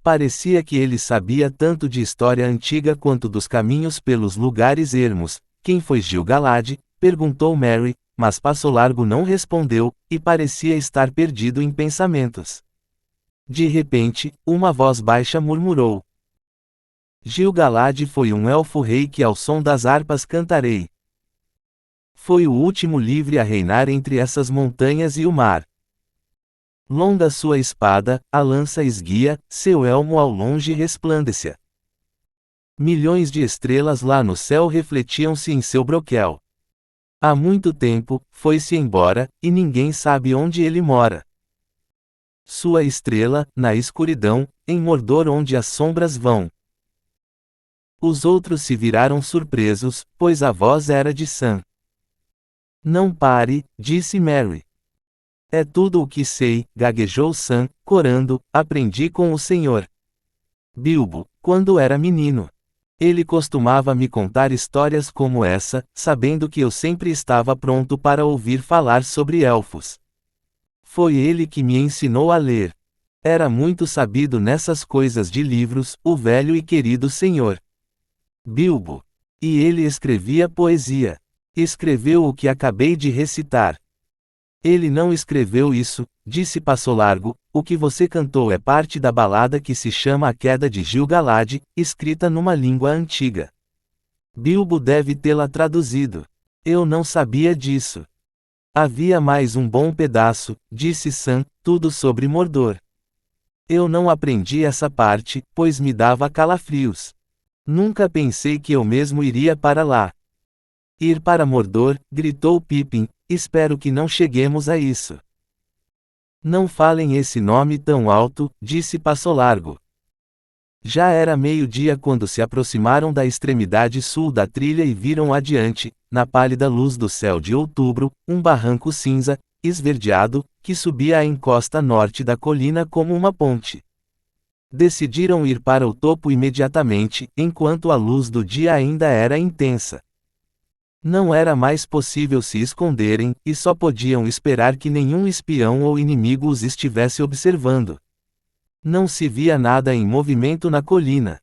S1: Parecia que ele sabia tanto de história antiga quanto dos caminhos pelos lugares ermos. Quem foi Gil-galad? Perguntou Merry, mas Passo Largo não respondeu, e parecia estar perdido em pensamentos. De repente, uma voz baixa murmurou: Gil-galad foi um elfo-rei que ao som das harpas cantarei. Foi o último livre a reinar entre essas montanhas e o mar. Longa sua espada, a lança esguia, seu elmo ao longe resplandecia. Milhões de estrelas lá no céu refletiam-se em seu broquel. Há muito tempo, foi-se embora, e ninguém sabe onde ele mora. Sua estrela, na escuridão, em Mordor onde as sombras vão. Os outros se viraram surpresos, pois a voz era de Sam. Não pare, disse Merry. É tudo o que sei, gaguejou Sam, corando, aprendi com o senhor Bilbo, quando era menino. Ele costumava me contar histórias como essa, sabendo que eu sempre estava pronto para ouvir falar sobre elfos. Foi ele que me ensinou a ler. Era muito sabido nessas coisas de livros, o velho e querido senhor Bilbo. E ele escrevia poesia. Escreveu o que acabei de recitar. Ele não escreveu isso, disse Passo Largo, o que você cantou é parte da balada que se chama A Queda de Gil-galad, escrita numa língua antiga. Bilbo deve tê-la traduzido. Eu não sabia disso. Havia mais um bom pedaço, disse Sam, tudo sobre Mordor. Eu não aprendi essa parte, pois me dava calafrios. Nunca pensei que eu mesmo iria para lá. Ir para Mordor, gritou Pippin, espero que não cheguemos a isso. Não falem esse nome tão alto, disse Passo Largo. Já era meio-dia quando se aproximaram da extremidade sul da trilha e viram adiante, na pálida luz do céu de outubro, um barranco cinza, esverdeado, que subia à encosta norte da colina como uma ponte. Decidiram ir para o topo imediatamente, enquanto a luz do dia ainda era intensa. Não era mais possível se esconderem, e só podiam esperar que nenhum espião ou inimigo os estivesse observando. Não se via nada em movimento na colina.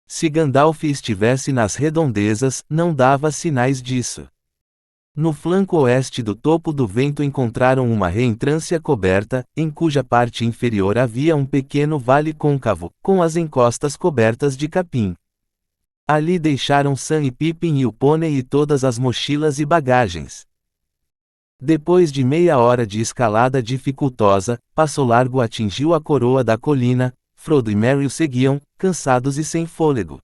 S1: Se Gandalf estivesse nas redondezas, não dava sinais disso. No flanco oeste do topo do vento encontraram uma reentrância coberta, em cuja parte inferior havia um pequeno vale côncavo, com as encostas cobertas de capim. Ali deixaram Sam e Pippin e o pônei e todas as mochilas e bagagens. Depois de meia hora de escalada dificultosa, Passo Largo atingiu a coroa da colina. Frodo e Merry o seguiam, cansados e sem fôlego.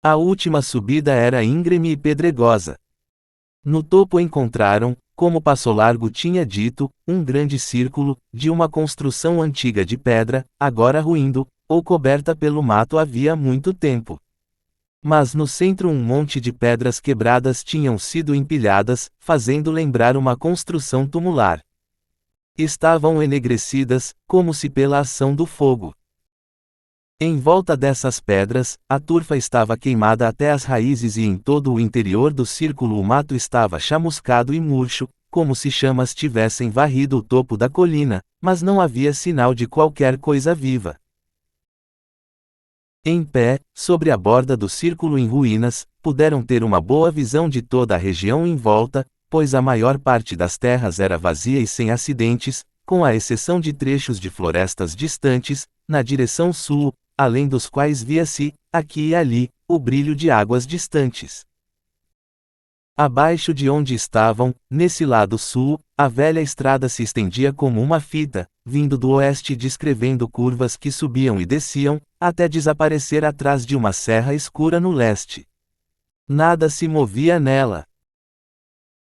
S1: A última subida era íngreme e pedregosa. No topo encontraram, como Passo Largo tinha dito, um grande círculo, de uma construção antiga de pedra, agora ruindo, ou coberta pelo mato havia muito tempo. Mas no centro um monte de pedras quebradas tinham sido empilhadas, fazendo lembrar uma construção tumular. Estavam enegrecidas, como se pela ação do fogo. Em volta dessas pedras, a turfa estava queimada até as raízes e em todo o interior do círculo o mato estava chamuscado e murcho, como se chamas tivessem varrido o topo da colina, mas não havia sinal de qualquer coisa viva. Em pé, sobre a borda do círculo em ruínas, puderam ter uma boa visão de toda a região em volta, pois a maior parte das terras era vazia e sem acidentes, com a exceção de trechos de florestas distantes, na direção sul, além dos quais via-se, aqui e ali, o brilho de águas distantes. Abaixo de onde estavam, nesse lado sul, a velha estrada se estendia como uma fita, vindo do oeste e descrevendo curvas que subiam e desciam, até desaparecer atrás de uma serra escura no leste. Nada se movia nela.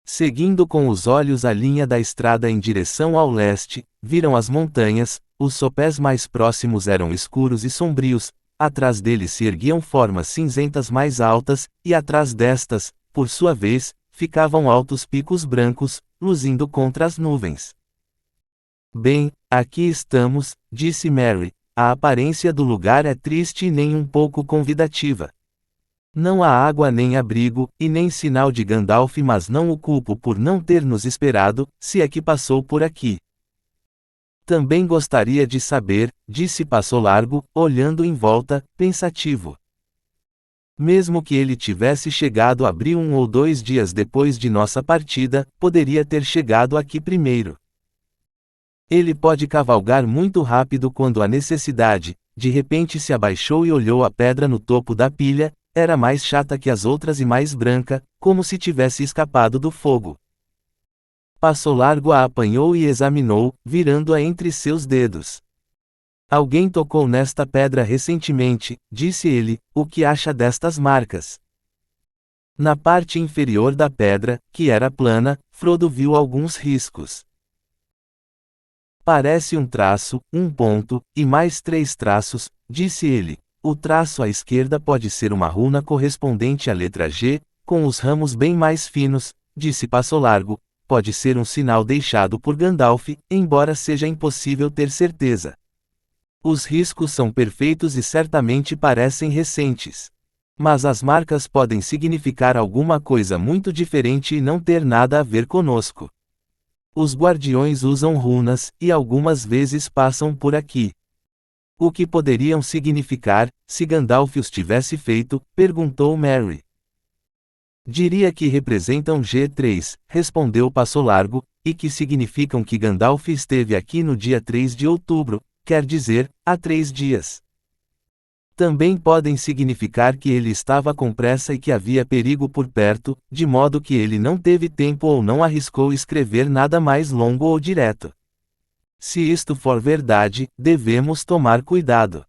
S1: Seguindo com os olhos a linha da estrada em direção ao leste, viram as montanhas. Os sopés mais próximos eram escuros e sombrios, atrás deles se erguiam formas cinzentas mais altas, e atrás destas, por sua vez, ficavam altos picos brancos, luzindo contra as nuvens. Bem, aqui estamos, disse Merry, a aparência do lugar é triste e nem um pouco convidativa. Não há água nem abrigo, e nem sinal de Gandalf, mas não o culpo por não ter nos esperado, se é que passou por aqui. Também gostaria de saber, disse Passo Largo, olhando em volta, pensativo. Mesmo que ele tivesse chegado a Bree 1 ou 2 dias depois de nossa partida, poderia ter chegado aqui primeiro. Ele pode cavalgar muito rápido quando há necessidade. De repente se abaixou e olhou a pedra no topo da pilha. Era mais chata que as outras e mais branca, como se tivesse escapado do fogo. Passo Largo a apanhou e examinou, virando-a entre seus dedos. Alguém tocou nesta pedra recentemente, disse ele. O que acha destas marcas? Na parte inferior da pedra, que era plana, Frodo viu alguns riscos. Parece um traço, um ponto, e mais 3 traços, disse ele. O traço à esquerda pode ser uma runa correspondente à letra G, com os ramos bem mais finos, disse Passo Largo. Pode ser um sinal deixado por Gandalf, embora seja impossível ter certeza. Os riscos são perfeitos e certamente parecem recentes. Mas as marcas podem significar alguma coisa muito diferente e não ter nada a ver conosco. Os guardiões usam runas, e algumas vezes passam por aqui. O que poderiam significar, se Gandalf os tivesse feito? Perguntou Merry. Diria que representam G3, respondeu Passo Largo, e que significam que Gandalf esteve aqui no dia 3 de outubro, quer dizer, há 3 dias. Também podem significar que ele estava com pressa e que havia perigo por perto, de modo que ele não teve tempo ou não arriscou escrever nada mais longo ou direto. Se isto for verdade, devemos tomar cuidado.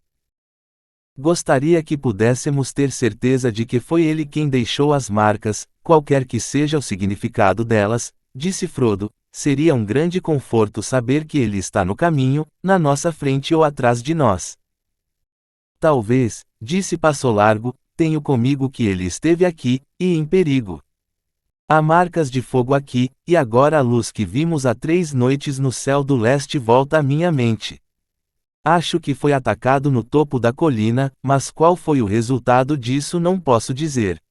S1: Gostaria que pudéssemos ter certeza de que foi ele quem deixou as marcas, qualquer que seja o significado delas, disse Frodo. Seria um grande conforto saber que ele está no caminho, na nossa frente ou atrás de nós. Talvez, disse Passo Largo, tenho comigo que ele esteve aqui, e em perigo. Há marcas de fogo aqui, e agora a luz que vimos há 3 noites no céu do leste volta à minha mente. Acho que foi atacado no topo da colina, mas qual foi o resultado disso não posso dizer.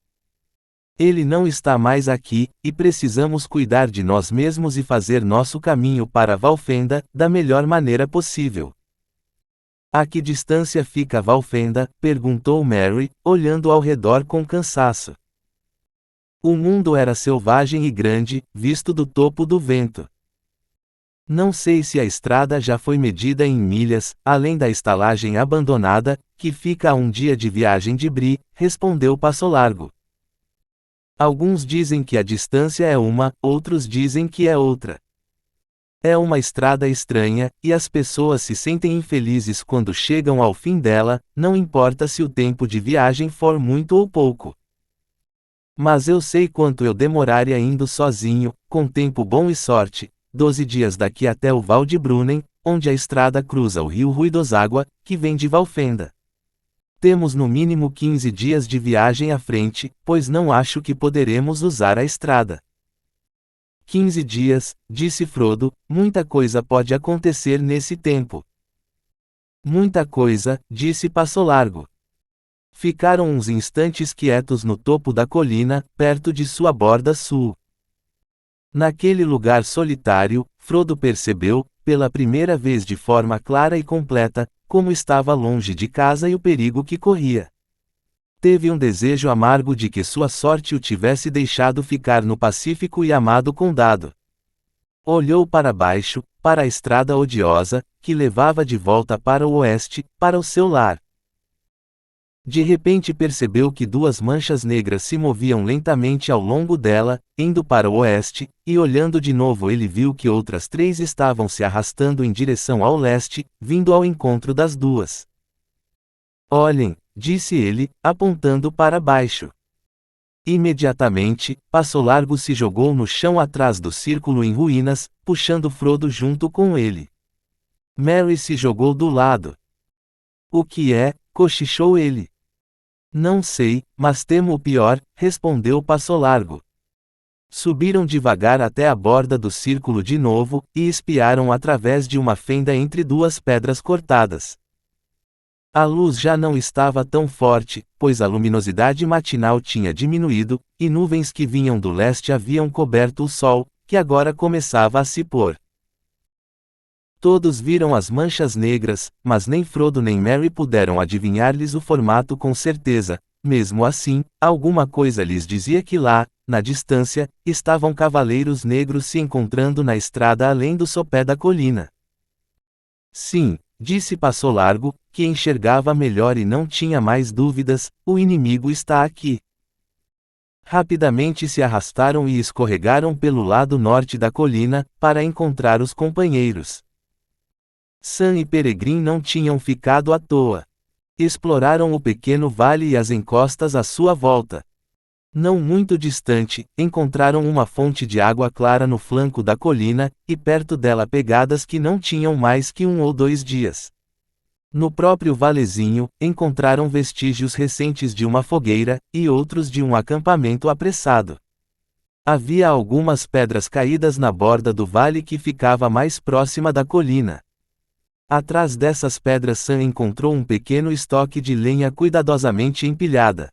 S1: Ele não está mais aqui, e precisamos cuidar de nós mesmos e fazer nosso caminho para Valfenda, da melhor maneira possível. A que distância fica Valfenda? Perguntou Merry, olhando ao redor com cansaço. O mundo era selvagem e grande, visto do topo do vento. Não sei se a estrada já foi medida em milhas, além da estalagem abandonada, que fica a 1 dia de viagem de Bree, respondeu Passo Largo. Alguns dizem que a distância é uma, outros dizem que é outra. É uma estrada estranha, e as pessoas se sentem infelizes quando chegam ao fim dela, não importa se o tempo de viagem for muito ou pouco. Mas eu sei quanto eu demoraria indo sozinho, com tempo bom e sorte, 12 dias daqui até o Val de Brunnen, onde a estrada cruza o rio Ruidoságua, que vem de Valfenda. Temos no mínimo 15 dias de viagem à frente, pois não acho que poderemos usar a estrada. 15 dias, disse Frodo, muita coisa pode acontecer nesse tempo. Muita coisa, disse Passo Largo. Ficaram uns instantes quietos no topo da colina, perto de sua borda sul. Naquele lugar solitário, Frodo percebeu, pela primeira vez de forma clara e completa, como estava longe de casa e o perigo que corria. Teve um desejo amargo de que sua sorte o tivesse deixado ficar no pacífico e amado condado. Olhou para baixo, para a estrada odiosa, que levava de volta para o oeste, para o seu lar. De repente percebeu que 2 manchas negras se moviam lentamente ao longo dela, indo para o oeste, e olhando de novo ele viu que outras 3 estavam se arrastando em direção ao leste, vindo ao encontro das 2. Olhem, disse ele, apontando para baixo. Imediatamente, Passo Largo se jogou no chão atrás do círculo em ruínas, puxando Frodo junto com ele. Merry se jogou do lado. O que é? Cochichou ele. Não sei, mas temo o pior, respondeu Passo Largo. Subiram devagar até a borda do círculo de novo, e espiaram através de uma fenda entre 2 pedras cortadas. A luz já não estava tão forte, pois a luminosidade matinal tinha diminuído, e nuvens que vinham do leste haviam coberto o sol, que agora começava a se pôr. Todos viram as manchas negras, mas nem Frodo nem Merry puderam adivinhar-lhes o formato com certeza. Mesmo assim, alguma coisa lhes dizia que lá, na distância, estavam cavaleiros negros se encontrando na estrada além do sopé da colina. Sim, disse Passo Largo, que enxergava melhor e não tinha mais dúvidas, o inimigo está aqui. Rapidamente se arrastaram e escorregaram pelo lado norte da colina, para encontrar os companheiros. Sam e Peregrin não tinham ficado à toa. Exploraram o pequeno vale e as encostas à sua volta. Não muito distante, encontraram uma fonte de água clara no flanco da colina, e perto dela pegadas que não tinham mais que 1 ou 2 dias. No próprio valezinho, encontraram vestígios recentes de uma fogueira, e outros de um acampamento apressado. Havia algumas pedras caídas na borda do vale que ficava mais próxima da colina. Atrás dessas pedras Sam encontrou um pequeno estoque de lenha cuidadosamente empilhada.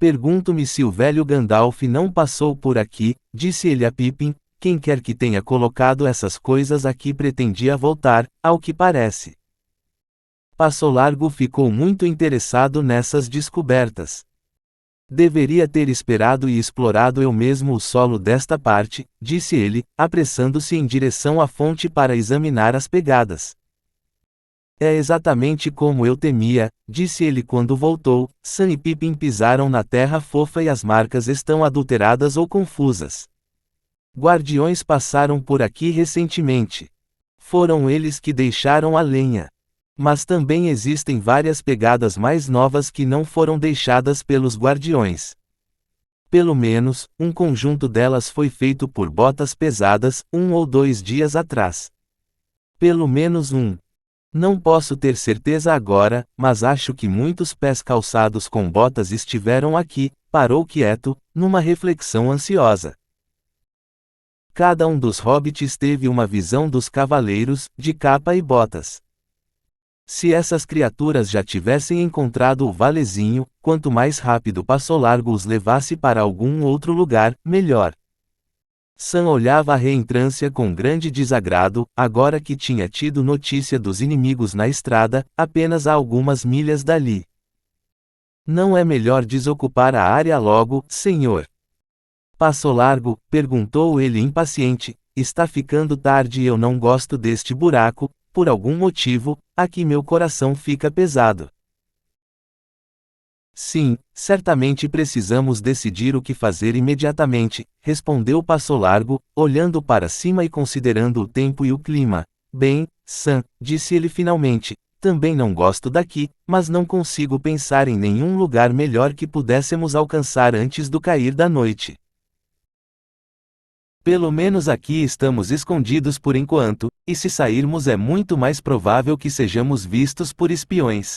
S1: Pergunto-me se o velho Gandalf não passou por aqui, disse ele a Pippin. Quem quer que tenha colocado essas coisas aqui pretendia voltar, ao que parece. Passo Largo ficou muito interessado nessas descobertas. Deveria ter esperado e explorado eu mesmo o solo desta parte, disse ele, apressando-se em direção à fonte para examinar as pegadas. É exatamente como eu temia, disse ele quando voltou. Sam e Pippin pisaram na terra fofa e as marcas estão adulteradas ou confusas. Guardiões passaram por aqui recentemente. Foram eles que deixaram a lenha. Mas também existem várias pegadas mais novas que não foram deixadas pelos guardiões. Pelo menos, um conjunto delas foi feito por botas pesadas, 1 ou 2 dias atrás. Pelo menos um. Não posso ter certeza agora, mas acho que muitos pés calçados com botas estiveram aqui. Parou quieto, numa reflexão ansiosa. Cada um dos hobbits teve uma visão dos cavaleiros, de capa e botas. Se essas criaturas já tivessem encontrado o valezinho, quanto mais rápido Passo Largo os levasse para algum outro lugar, melhor. Sam olhava a reentrância com grande desagrado, agora que tinha tido notícia dos inimigos na estrada, apenas a algumas milhas dali. Não é melhor desocupar a área logo, senhor? Passo Largo, perguntou ele impaciente. Está ficando tarde e eu não gosto deste buraco, por algum motivo, aqui meu coração fica pesado. Sim, certamente precisamos decidir o que fazer imediatamente, respondeu Passo Largo, olhando para cima e considerando o tempo e o clima. Bem, Sam, disse ele finalmente, também não gosto daqui, mas não consigo pensar em nenhum lugar melhor que pudéssemos alcançar antes do cair da noite. Pelo menos aqui estamos escondidos por enquanto, e se sairmos é muito mais provável que sejamos vistos por espiões.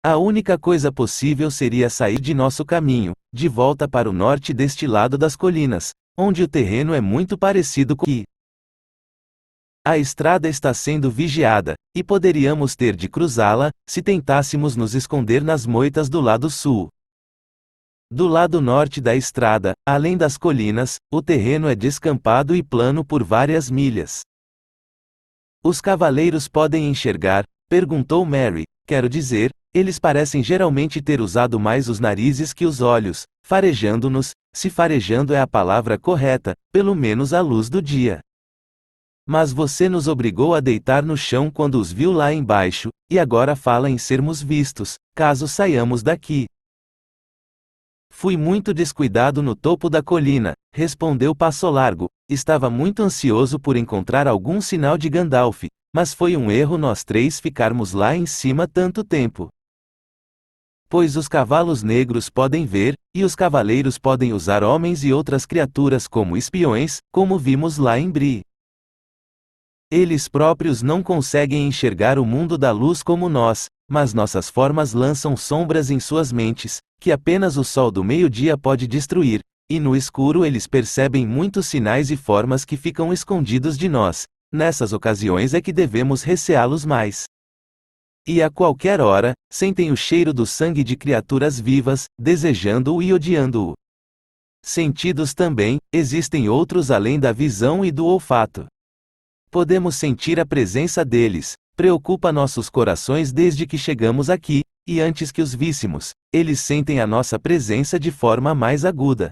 S1: A única coisa possível seria sair de nosso caminho, de volta para o norte deste lado das colinas, onde o terreno é muito parecido com aqui. A estrada está sendo vigiada, e poderíamos ter de cruzá-la, se tentássemos nos esconder nas moitas do lado sul. Do lado norte da estrada, além das colinas, o terreno é descampado e plano por várias milhas. Os cavaleiros podem enxergar? Perguntou Merry. Quero dizer, eles parecem geralmente ter usado mais os narizes que os olhos, farejando-nos, se farejando é a palavra correta, pelo menos à luz do dia. Mas você nos obrigou a deitar no chão quando os viu lá embaixo, e agora fala em sermos vistos, caso saiamos daqui. Fui muito descuidado no topo da colina, respondeu Passo Largo. Estava muito ansioso por encontrar algum sinal de Gandalf, mas foi um erro nós 3 ficarmos lá em cima tanto tempo. Pois os cavalos negros podem ver, e os cavaleiros podem usar homens e outras criaturas como espiões, como vimos lá em Bree. Eles próprios não conseguem enxergar o mundo da luz como nós, mas nossas formas lançam sombras em suas mentes, que apenas o sol do meio-dia pode destruir, e no escuro eles percebem muitos sinais e formas que ficam escondidos de nós. Nessas ocasiões é que devemos receá-los mais. E a qualquer hora, sentem o cheiro do sangue de criaturas vivas, desejando-o e odiando-o. Sentidos também, existem outros além da visão e do olfato. Podemos sentir a presença deles, preocupa nossos corações desde que chegamos aqui, e antes que os víssemos, eles sentem a nossa presença de forma mais aguda.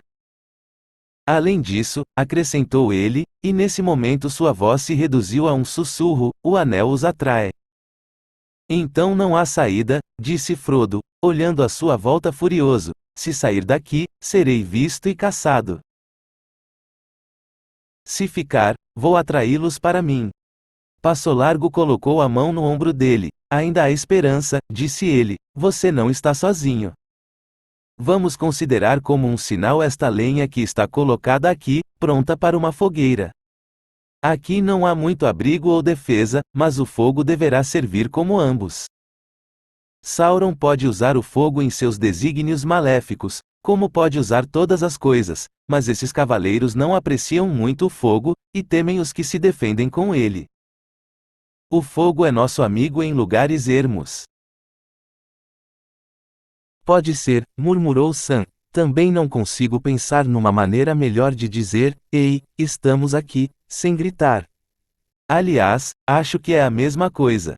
S1: Além disso, acrescentou ele, e nesse momento sua voz se reduziu a um sussurro, o anel os atrai. Então não há saída, disse Frodo, olhando à sua volta furioso. Se sair daqui, serei visto e caçado. Se ficar, vou atraí-los para mim. Passo Largo colocou a mão no ombro dele. Ainda há esperança, disse ele, você não está sozinho. Vamos considerar como um sinal esta lenha que está colocada aqui, pronta para uma fogueira. Aqui não há muito abrigo ou defesa, mas o fogo deverá servir como ambos. Sauron pode usar o fogo em seus desígnios maléficos, como pode usar todas as coisas, mas esses cavaleiros não apreciam muito o fogo, e temem os que se defendem com ele. O fogo é nosso amigo em lugares ermos. Pode ser, murmurou Sam. Também não consigo pensar numa maneira melhor de dizer, ei, estamos aqui, sem gritar. Aliás, acho que é a mesma coisa.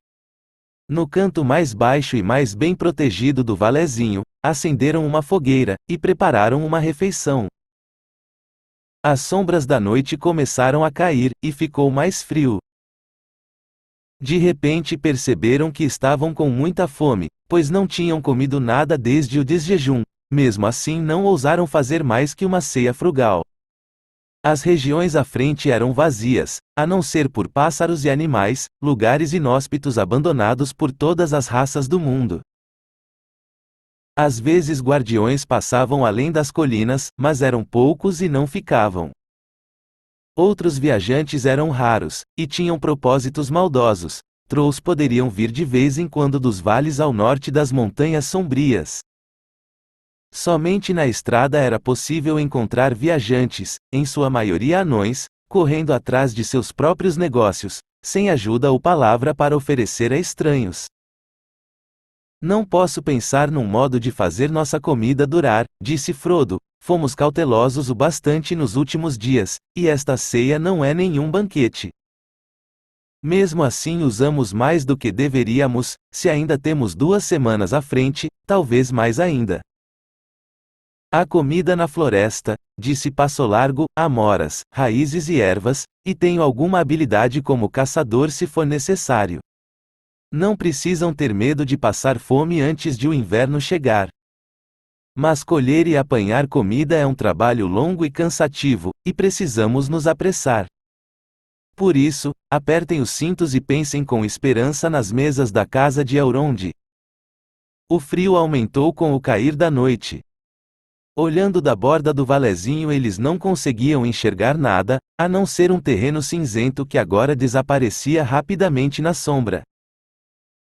S1: No canto mais baixo e mais bem protegido do valezinho, acenderam uma fogueira, e prepararam uma refeição. As sombras da noite começaram a cair, e ficou mais frio. De repente perceberam que estavam com muita fome, pois não tinham comido nada desde o desjejum. Mesmo assim não ousaram fazer mais que uma ceia frugal. As regiões à frente eram vazias, a não ser por pássaros e animais, lugares inóspitos abandonados por todas as raças do mundo. Às vezes guardiões passavam além das colinas, mas eram poucos e não ficavam. Outros viajantes eram raros, e tinham propósitos maldosos. Trolls poderiam vir de vez em quando dos vales ao norte das montanhas sombrias. Somente na estrada era possível encontrar viajantes, em sua maioria anões, correndo atrás de seus próprios negócios, sem ajuda ou palavra para oferecer a estranhos. Não posso pensar num modo de fazer nossa comida durar, disse Frodo. Fomos cautelosos o bastante nos últimos dias, e esta ceia não é nenhum banquete. Mesmo assim usamos mais do que deveríamos, se ainda temos 2 semanas à frente, talvez mais ainda. Há comida na floresta, disse Passo Largo, amoras, raízes e ervas, e tenho alguma habilidade como caçador se for necessário. Não precisam ter medo de passar fome antes de o inverno chegar. Mas colher e apanhar comida é um trabalho longo e cansativo, e precisamos nos apressar. Por isso, apertem os cintos e pensem com esperança nas mesas da casa de Elrond. O frio aumentou com o cair da noite. Olhando da borda do valezinho eles não conseguiam enxergar nada, a não ser um terreno cinzento que agora desaparecia rapidamente na sombra.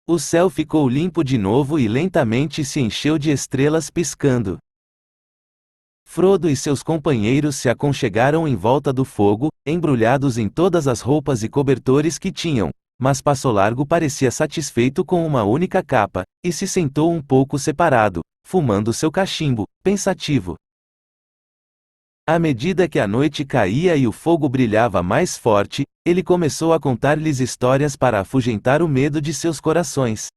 S1: O céu ficou limpo de novo e lentamente se encheu de estrelas piscando. Frodo e seus companheiros se aconchegaram em volta do fogo, embrulhados em todas as roupas e cobertores que tinham, mas Passo Largo parecia satisfeito com uma única capa, e se sentou um pouco separado, fumando seu cachimbo, pensativo. À medida que a noite caía e o fogo brilhava mais forte, ele começou a contar-lhes histórias para afugentar o medo de seus corações.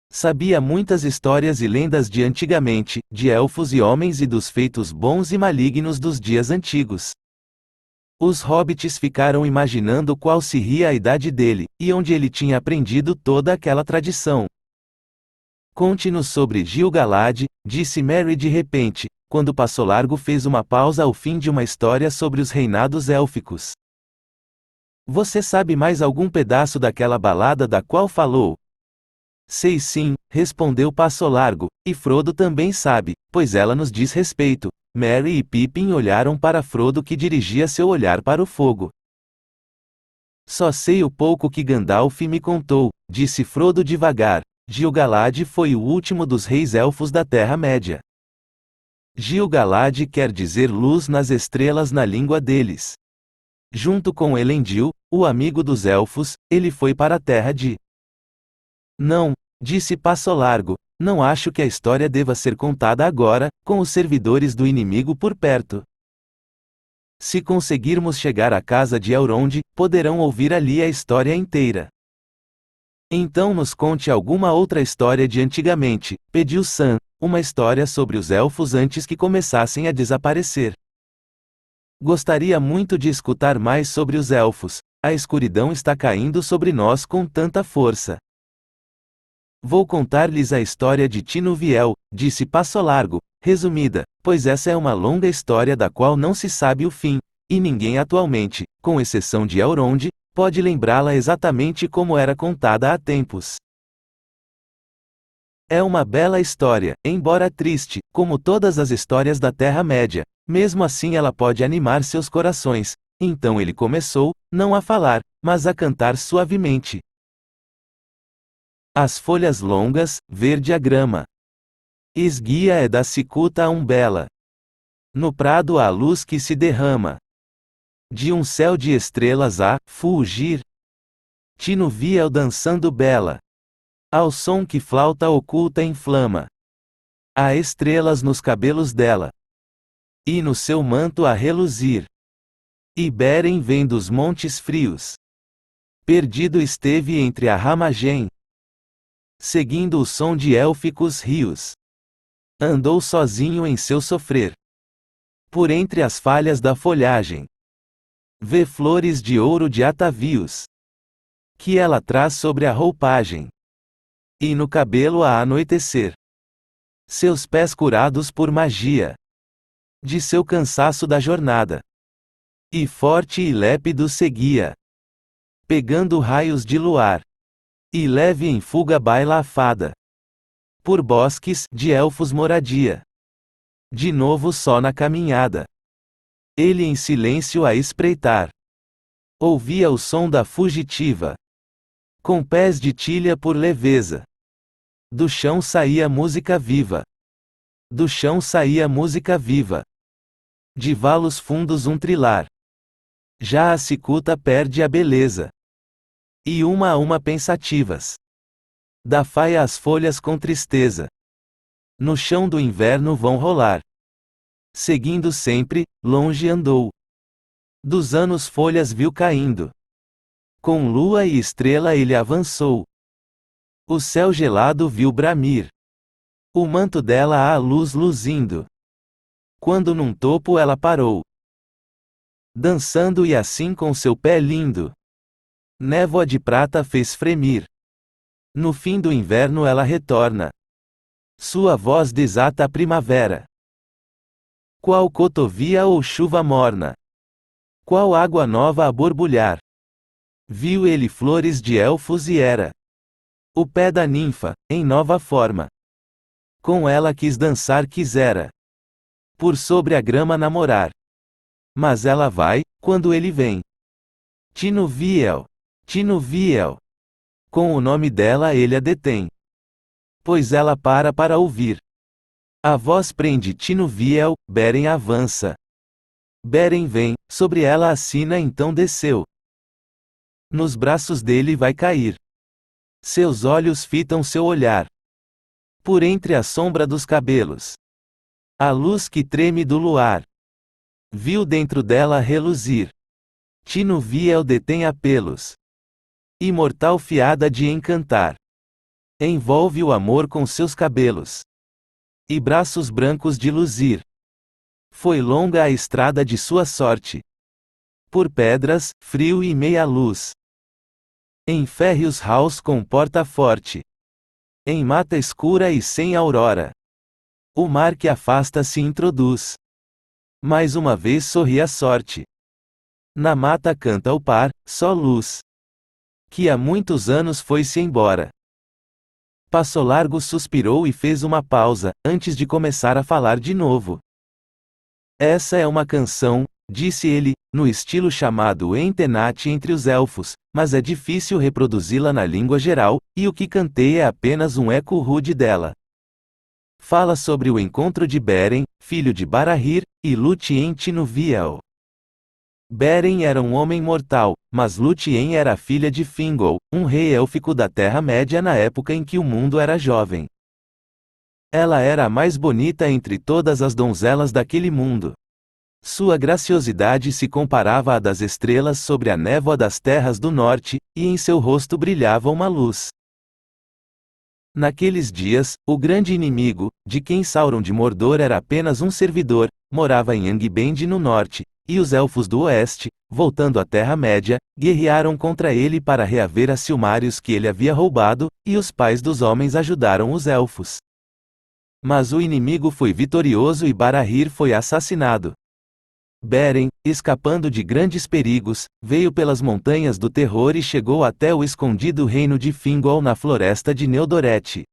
S1: Sabia muitas histórias e lendas de antigamente, de elfos e homens e dos feitos bons e malignos dos dias antigos. Os hobbits ficaram imaginando qual seria a idade dele, e onde ele tinha aprendido toda aquela tradição. Conte-nos sobre Gil-galad, disse Merry de repente, quando Passo Largo fez uma pausa ao fim de uma história sobre os reinados élficos. Você sabe mais algum pedaço daquela balada da qual falou? Sei sim, respondeu Passo Largo, e Frodo também sabe, pois ela nos diz respeito. Merry e Pippin olharam para Frodo que dirigia seu olhar para o fogo. Só sei o pouco que Gandalf me contou, disse Frodo devagar. Gil-galad foi o último dos reis elfos da Terra-média. Gil-galad quer dizer luz nas estrelas na língua deles. Junto com Elendil, o amigo dos elfos, ele foi para a terra de Não, disse Passo Largo, não acho que a história deva ser contada agora, com os servidores do inimigo por perto. Se conseguirmos chegar à casa de Elrond, poderão ouvir ali a história inteira. Então nos conte alguma outra história de antigamente, pediu Sam, uma história sobre os elfos antes que começassem a desaparecer. Gostaria muito de escutar mais sobre os elfos, a escuridão está caindo sobre nós com tanta força. Vou contar-lhes a história de Tinuviel, disse Passo Largo, resumida, pois essa é uma longa história da qual não se sabe o fim, e ninguém atualmente, com exceção de Elrond, pode lembrá-la exatamente como era contada há tempos. É uma bela história, embora triste, como todas as histórias da Terra-média, mesmo assim ela pode animar seus corações. Então ele começou, não a falar, mas a cantar suavemente. As folhas longas, verde a grama. Esguia é da cicuta a umbela. No prado há luz que se derrama. De um céu de estrelas a fulgir. Tinuviel dançando bela. Ao som que flauta oculta inflama. Há estrelas nos cabelos dela. E no seu manto a reluzir. E Beren vem dos montes frios. Perdido esteve entre a ramagem. Seguindo o som de élficos rios. Andou sozinho em seu sofrer. Por entre as falhas da folhagem. Vê flores de ouro de atavios. Que ela traz sobre a roupagem. E no cabelo a anoitecer. Seus pés curados por magia. De seu cansaço da jornada. E forte e lépido seguia. Pegando raios de luar. E leve em fuga baila a fada. Por bosques, de elfos moradia. De novo só na caminhada. Ele em silêncio a espreitar. Ouvia o som da fugitiva. Com pés de tilha por leveza. Do chão saía música viva. Do chão saía música viva. De valos fundos um trilar. Já a cicuta perde a beleza. E uma a uma pensativas. Da faia as folhas com tristeza. No chão do inverno vão rolar. Seguindo sempre, longe andou. Dos anos folhas viu caindo. Com lua e estrela ele avançou. O céu gelado viu bramir. O manto dela a luz luzindo. Quando num topo ela parou. Dançando e assim com seu pé lindo. Névoa de prata fez fremir. No fim do inverno ela retorna. Sua voz desata a primavera. Qual cotovia ou chuva morna. Qual água nova a borbulhar. Viu ele flores de elfos e era. O pé da ninfa, em nova forma. Com ela quis dançar quisera. Por sobre a grama namorar. Mas ela vai, quando ele vem. Tinuviel. Tinuviel. Com o nome dela ele a detém. Pois ela para ouvir. A voz prende Tinuviel, Beren avança. Beren vem, sobre ela a sina então desceu. Nos braços dele vai cair. Seus olhos fitam seu olhar. Por entre a sombra dos cabelos. A luz que treme do luar. Viu dentro dela reluzir. Tinuviel detém apelos. Imortal fiada de encantar. Envolve o amor com seus cabelos. E braços brancos de luzir. Foi longa a estrada de sua sorte. Por pedras, frio e meia luz. Em férreos raus com porta forte. Em mata escura e sem aurora. O mar que afasta se introduz. Mais uma vez sorri a sorte. Na mata canta o par, só luz. Que há muitos anos foi-se embora. Passo Largo suspirou e fez uma pausa, antes de começar a falar de novo. Essa é uma canção, disse ele, no estilo chamado Entenate entre os elfos, mas é difícil reproduzi-la na língua geral, e o que cantei é apenas um eco rude dela. Fala sobre o encontro de Beren, filho de Barahir, e Lúthien Tinuviel. Beren era um homem mortal, mas Lúthien era a filha de Thingol, um rei élfico da Terra-média na época em que o mundo era jovem. Ela era a mais bonita entre todas as donzelas daquele mundo. Sua graciosidade se comparava à das estrelas sobre a névoa das terras do norte, e em seu rosto brilhava uma luz. Naqueles dias, o grande inimigo, de quem Sauron de Mordor era apenas um servidor, morava em Angband no norte, e os Elfos do Oeste, voltando à Terra-média, guerrearam contra ele para reaver a Silmários que ele havia roubado, e os pais dos homens ajudaram os Elfos. Mas o inimigo foi vitorioso e Barahir foi assassinado. Beren, escapando de grandes perigos, veio pelas montanhas do terror e chegou até o escondido reino de Thingol na floresta de Neodoret.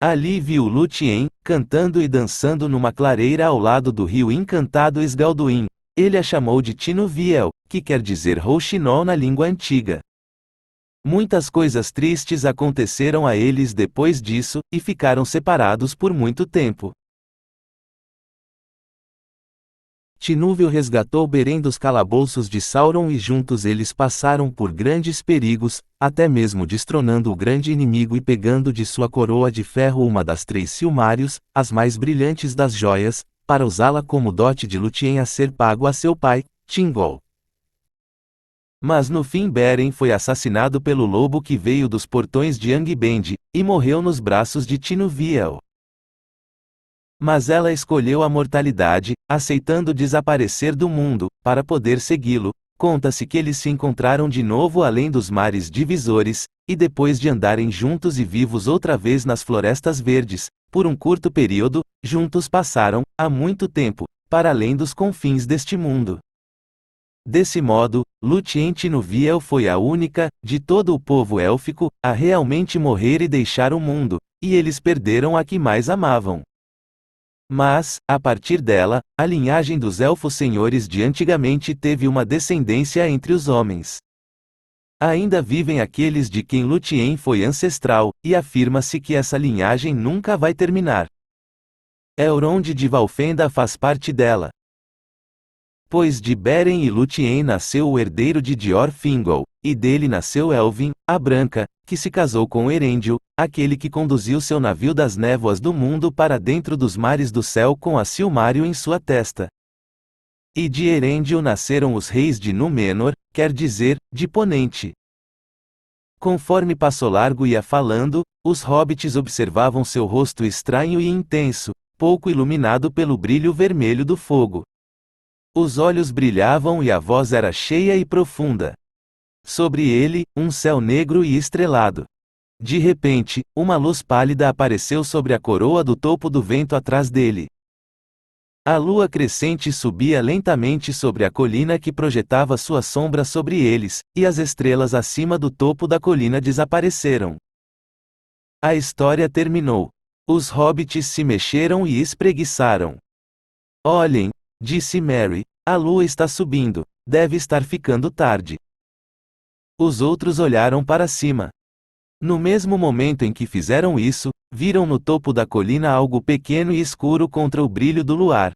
S1: Ali viu Lúthien, cantando e dançando numa clareira ao lado do rio encantado Esgalduin. Ele a chamou de Tinuviel, que quer dizer rouxinol na língua antiga. Muitas coisas tristes aconteceram a eles depois disso, e ficaram separados por muito tempo. Tinúvil resgatou Beren dos calabouços de Sauron e juntos eles passaram por grandes perigos, até mesmo destronando o grande inimigo e pegando de sua coroa de ferro uma das 3 Silmários, as mais brilhantes das joias, para usá-la como dote de Lúthien a ser pago a seu pai, Thingol. Mas no fim Beren foi assassinado pelo lobo que veio dos portões de Angband, e morreu nos braços de Tinuviel. Mas ela escolheu a mortalidade, aceitando desaparecer do mundo, para poder segui-lo. Conta-se que eles se encontraram de novo além dos mares divisores, e depois de andarem juntos e vivos outra vez nas florestas verdes, por um curto período, juntos passaram, há muito tempo, para além dos confins deste mundo. Desse modo, Lúthien Tinuviel foi a única, de todo o povo élfico, a realmente morrer e deixar o mundo, e eles perderam a que mais amavam. Mas, a partir dela, a linhagem dos elfos senhores de antigamente teve uma descendência entre os homens. Ainda vivem aqueles de quem Lúthien foi ancestral, e afirma-se que essa linhagem nunca vai terminar. Elrond de Valfenda faz parte dela. Pois de Beren e Lúthien nasceu o herdeiro de Dior Thingol, e dele nasceu Elvin, a Branca, que se casou com Erendil, aquele que conduziu seu navio das névoas do mundo para dentro dos mares do céu com a Silmário em sua testa. E de Erendil nasceram os reis de Númenor, quer dizer, de Ponente. Conforme Passo Largo ia falando, os hobbits observavam seu rosto estranho e intenso, pouco iluminado pelo brilho vermelho do fogo. Os olhos brilhavam e a voz era cheia e profunda. Sobre ele, um céu negro e estrelado. De repente, uma luz pálida apareceu sobre a coroa do topo do vento atrás dele. A lua crescente subia lentamente sobre a colina que projetava sua sombra sobre eles, e as estrelas acima do topo da colina desapareceram. A história terminou. Os hobbits se mexeram e espreguiçaram. Olhem, disse Merry, a lua está subindo, deve estar ficando tarde. Os outros olharam para cima. No mesmo momento em que fizeram isso, viram no topo da colina algo pequeno e escuro contra o brilho do luar.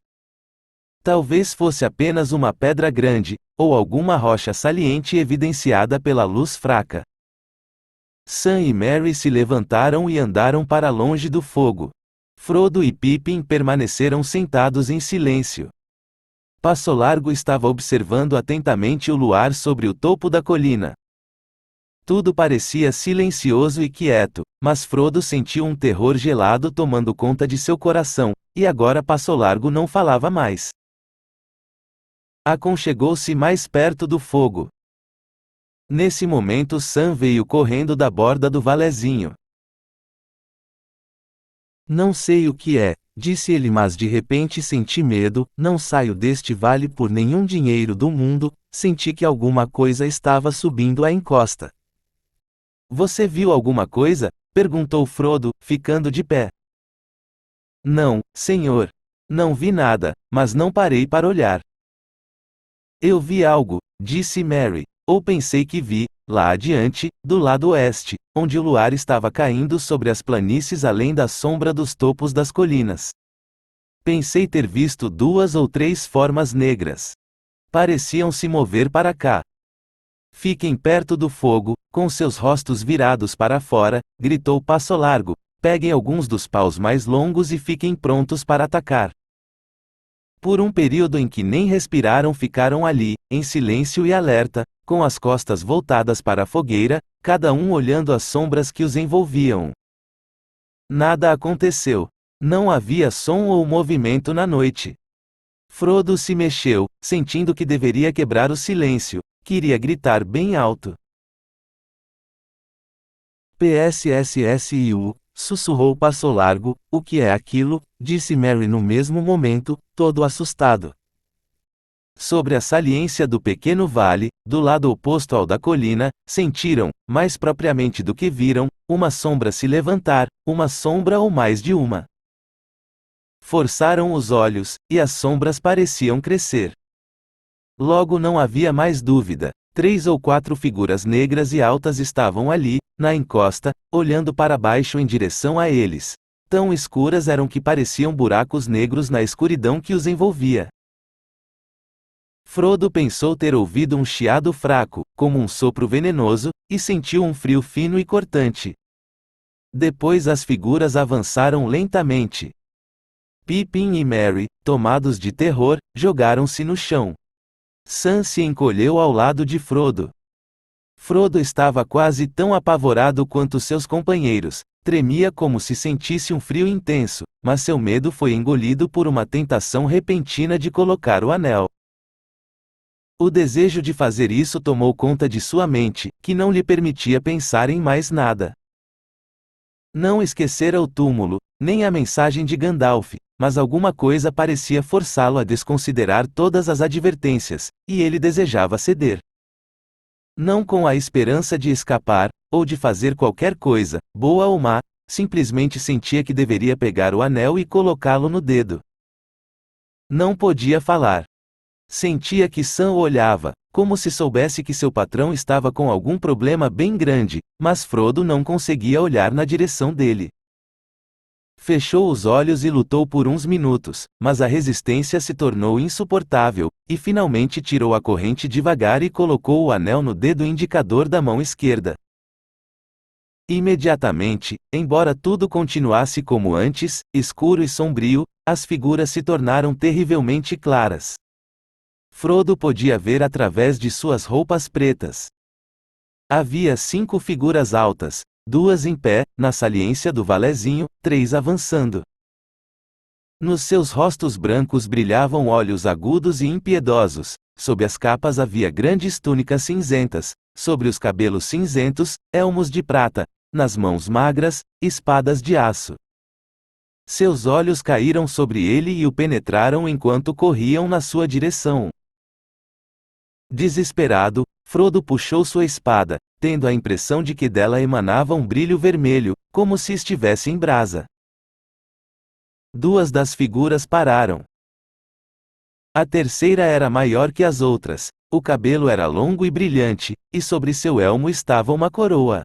S1: Talvez fosse apenas uma pedra grande, ou alguma rocha saliente evidenciada pela luz fraca. Sam e Merry se levantaram e andaram para longe do fogo. Frodo e Pippin permaneceram sentados em silêncio. Passo Largo estava observando atentamente o luar sobre o topo da colina. Tudo parecia silencioso e quieto, mas Frodo sentiu um terror gelado tomando conta de seu coração, e agora Passo Largo não falava mais. Aconchegou-se mais perto do fogo. Nesse momento Sam veio correndo da borda do valezinho. Não sei o que é, disse ele, mas de repente senti medo, não saio deste vale por nenhum dinheiro do mundo, senti que alguma coisa estava subindo a encosta. Você viu alguma coisa? Perguntou Frodo, ficando de pé. Não, senhor. Não vi nada, mas não parei para olhar. Eu vi algo, disse Merry, ou pensei que vi, lá adiante, do lado oeste, onde o luar estava caindo sobre as planícies além da sombra dos topos das colinas. Pensei ter visto 2 ou 3 formas negras. Pareciam se mover para cá. Fiquem perto do fogo, com seus rostos virados para fora, gritou Passo Largo. Peguem alguns dos paus mais longos e fiquem prontos para atacar. Por um período em que nem respiraram, ficaram ali, em silêncio e alerta, com as costas voltadas para a fogueira, cada um olhando as sombras que os envolviam. Nada aconteceu. Não havia som ou movimento na noite. Frodo se mexeu, sentindo que deveria quebrar o silêncio. Queria gritar bem alto. PSSSIU, sussurrou Passo Largo. O que é aquilo? Disse Merry no mesmo momento, todo assustado. Sobre a saliência do pequeno vale, do lado oposto ao da colina, sentiram, mais propriamente do que viram, uma sombra se levantar, uma sombra ou mais de uma. Forçaram os olhos, e as sombras pareciam crescer. Logo não havia mais dúvida. 3 ou 4 figuras negras e altas estavam ali, na encosta, olhando para baixo em direção a eles. Tão escuras eram que pareciam buracos negros na escuridão que os envolvia. Frodo pensou ter ouvido um chiado fraco, como um sopro venenoso, e sentiu um frio fino e cortante. Depois as figuras avançaram lentamente. Pippin e Merry, tomados de terror, jogaram-se no chão. Sam se encolheu ao lado de Frodo. Frodo estava quase tão apavorado quanto seus companheiros, tremia como se sentisse um frio intenso, mas seu medo foi engolido por uma tentação repentina de colocar o anel. O desejo de fazer isso tomou conta de sua mente, que não lhe permitia pensar em mais nada. Não esquecera o túmulo, nem a mensagem de Gandalf, mas alguma coisa parecia forçá-lo a desconsiderar todas as advertências, e ele desejava ceder. Não com a esperança de escapar, ou de fazer qualquer coisa, boa ou má, simplesmente sentia que deveria pegar o anel e colocá-lo no dedo. Não podia falar. Sentia que Sam o olhava, como se soubesse que seu patrão estava com algum problema bem grande, mas Frodo não conseguia olhar na direção dele. Fechou os olhos e lutou por uns minutos, mas a resistência se tornou insuportável, e finalmente tirou a corrente devagar e colocou o anel no dedo indicador da mão esquerda. Imediatamente, embora tudo continuasse como antes, escuro e sombrio, as figuras se tornaram terrivelmente claras. Frodo podia ver através de suas roupas pretas. Havia 5 figuras altas, 2 em pé, na saliência do valezinho, 3 avançando. Nos seus rostos brancos brilhavam olhos agudos e impiedosos, sob as capas havia grandes túnicas cinzentas, sobre os cabelos cinzentos, elmos de prata, nas mãos magras, espadas de aço. Seus olhos caíram sobre ele e o penetraram enquanto corriam na sua direção. Desesperado, Frodo puxou sua espada, tendo a impressão de que dela emanava um brilho vermelho, como se estivesse em brasa. 2 das figuras pararam. A terceira era maior que as outras, o cabelo era longo e brilhante, e sobre seu elmo estava uma coroa.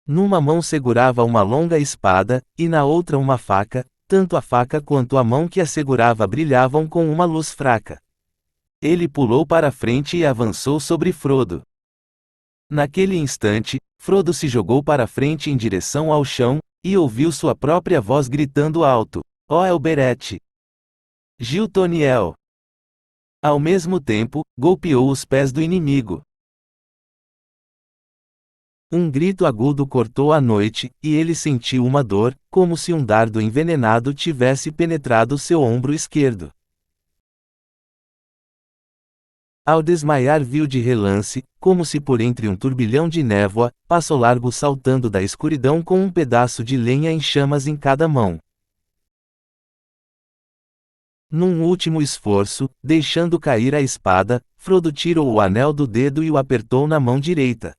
S1: Numa mão segurava uma longa espada, e na outra uma faca, tanto a faca quanto a mão que a segurava brilhavam com uma luz fraca. Ele pulou para frente e avançou sobre Frodo. Naquele instante, Frodo se jogou para frente em direção ao chão, e ouviu sua própria voz gritando alto: "Ó Elbereth! Gil-Toniel!" Ao mesmo tempo, golpeou os pés do inimigo. Um grito agudo cortou a noite, e ele sentiu uma dor, como se um dardo envenenado tivesse penetrado seu ombro esquerdo. Ao desmaiar viu de relance, como se por entre um turbilhão de névoa, Passo Largo saltando da escuridão com um pedaço de lenha em chamas em cada mão. Num último esforço, deixando cair a espada, Frodo tirou o anel do dedo e o apertou na mão direita.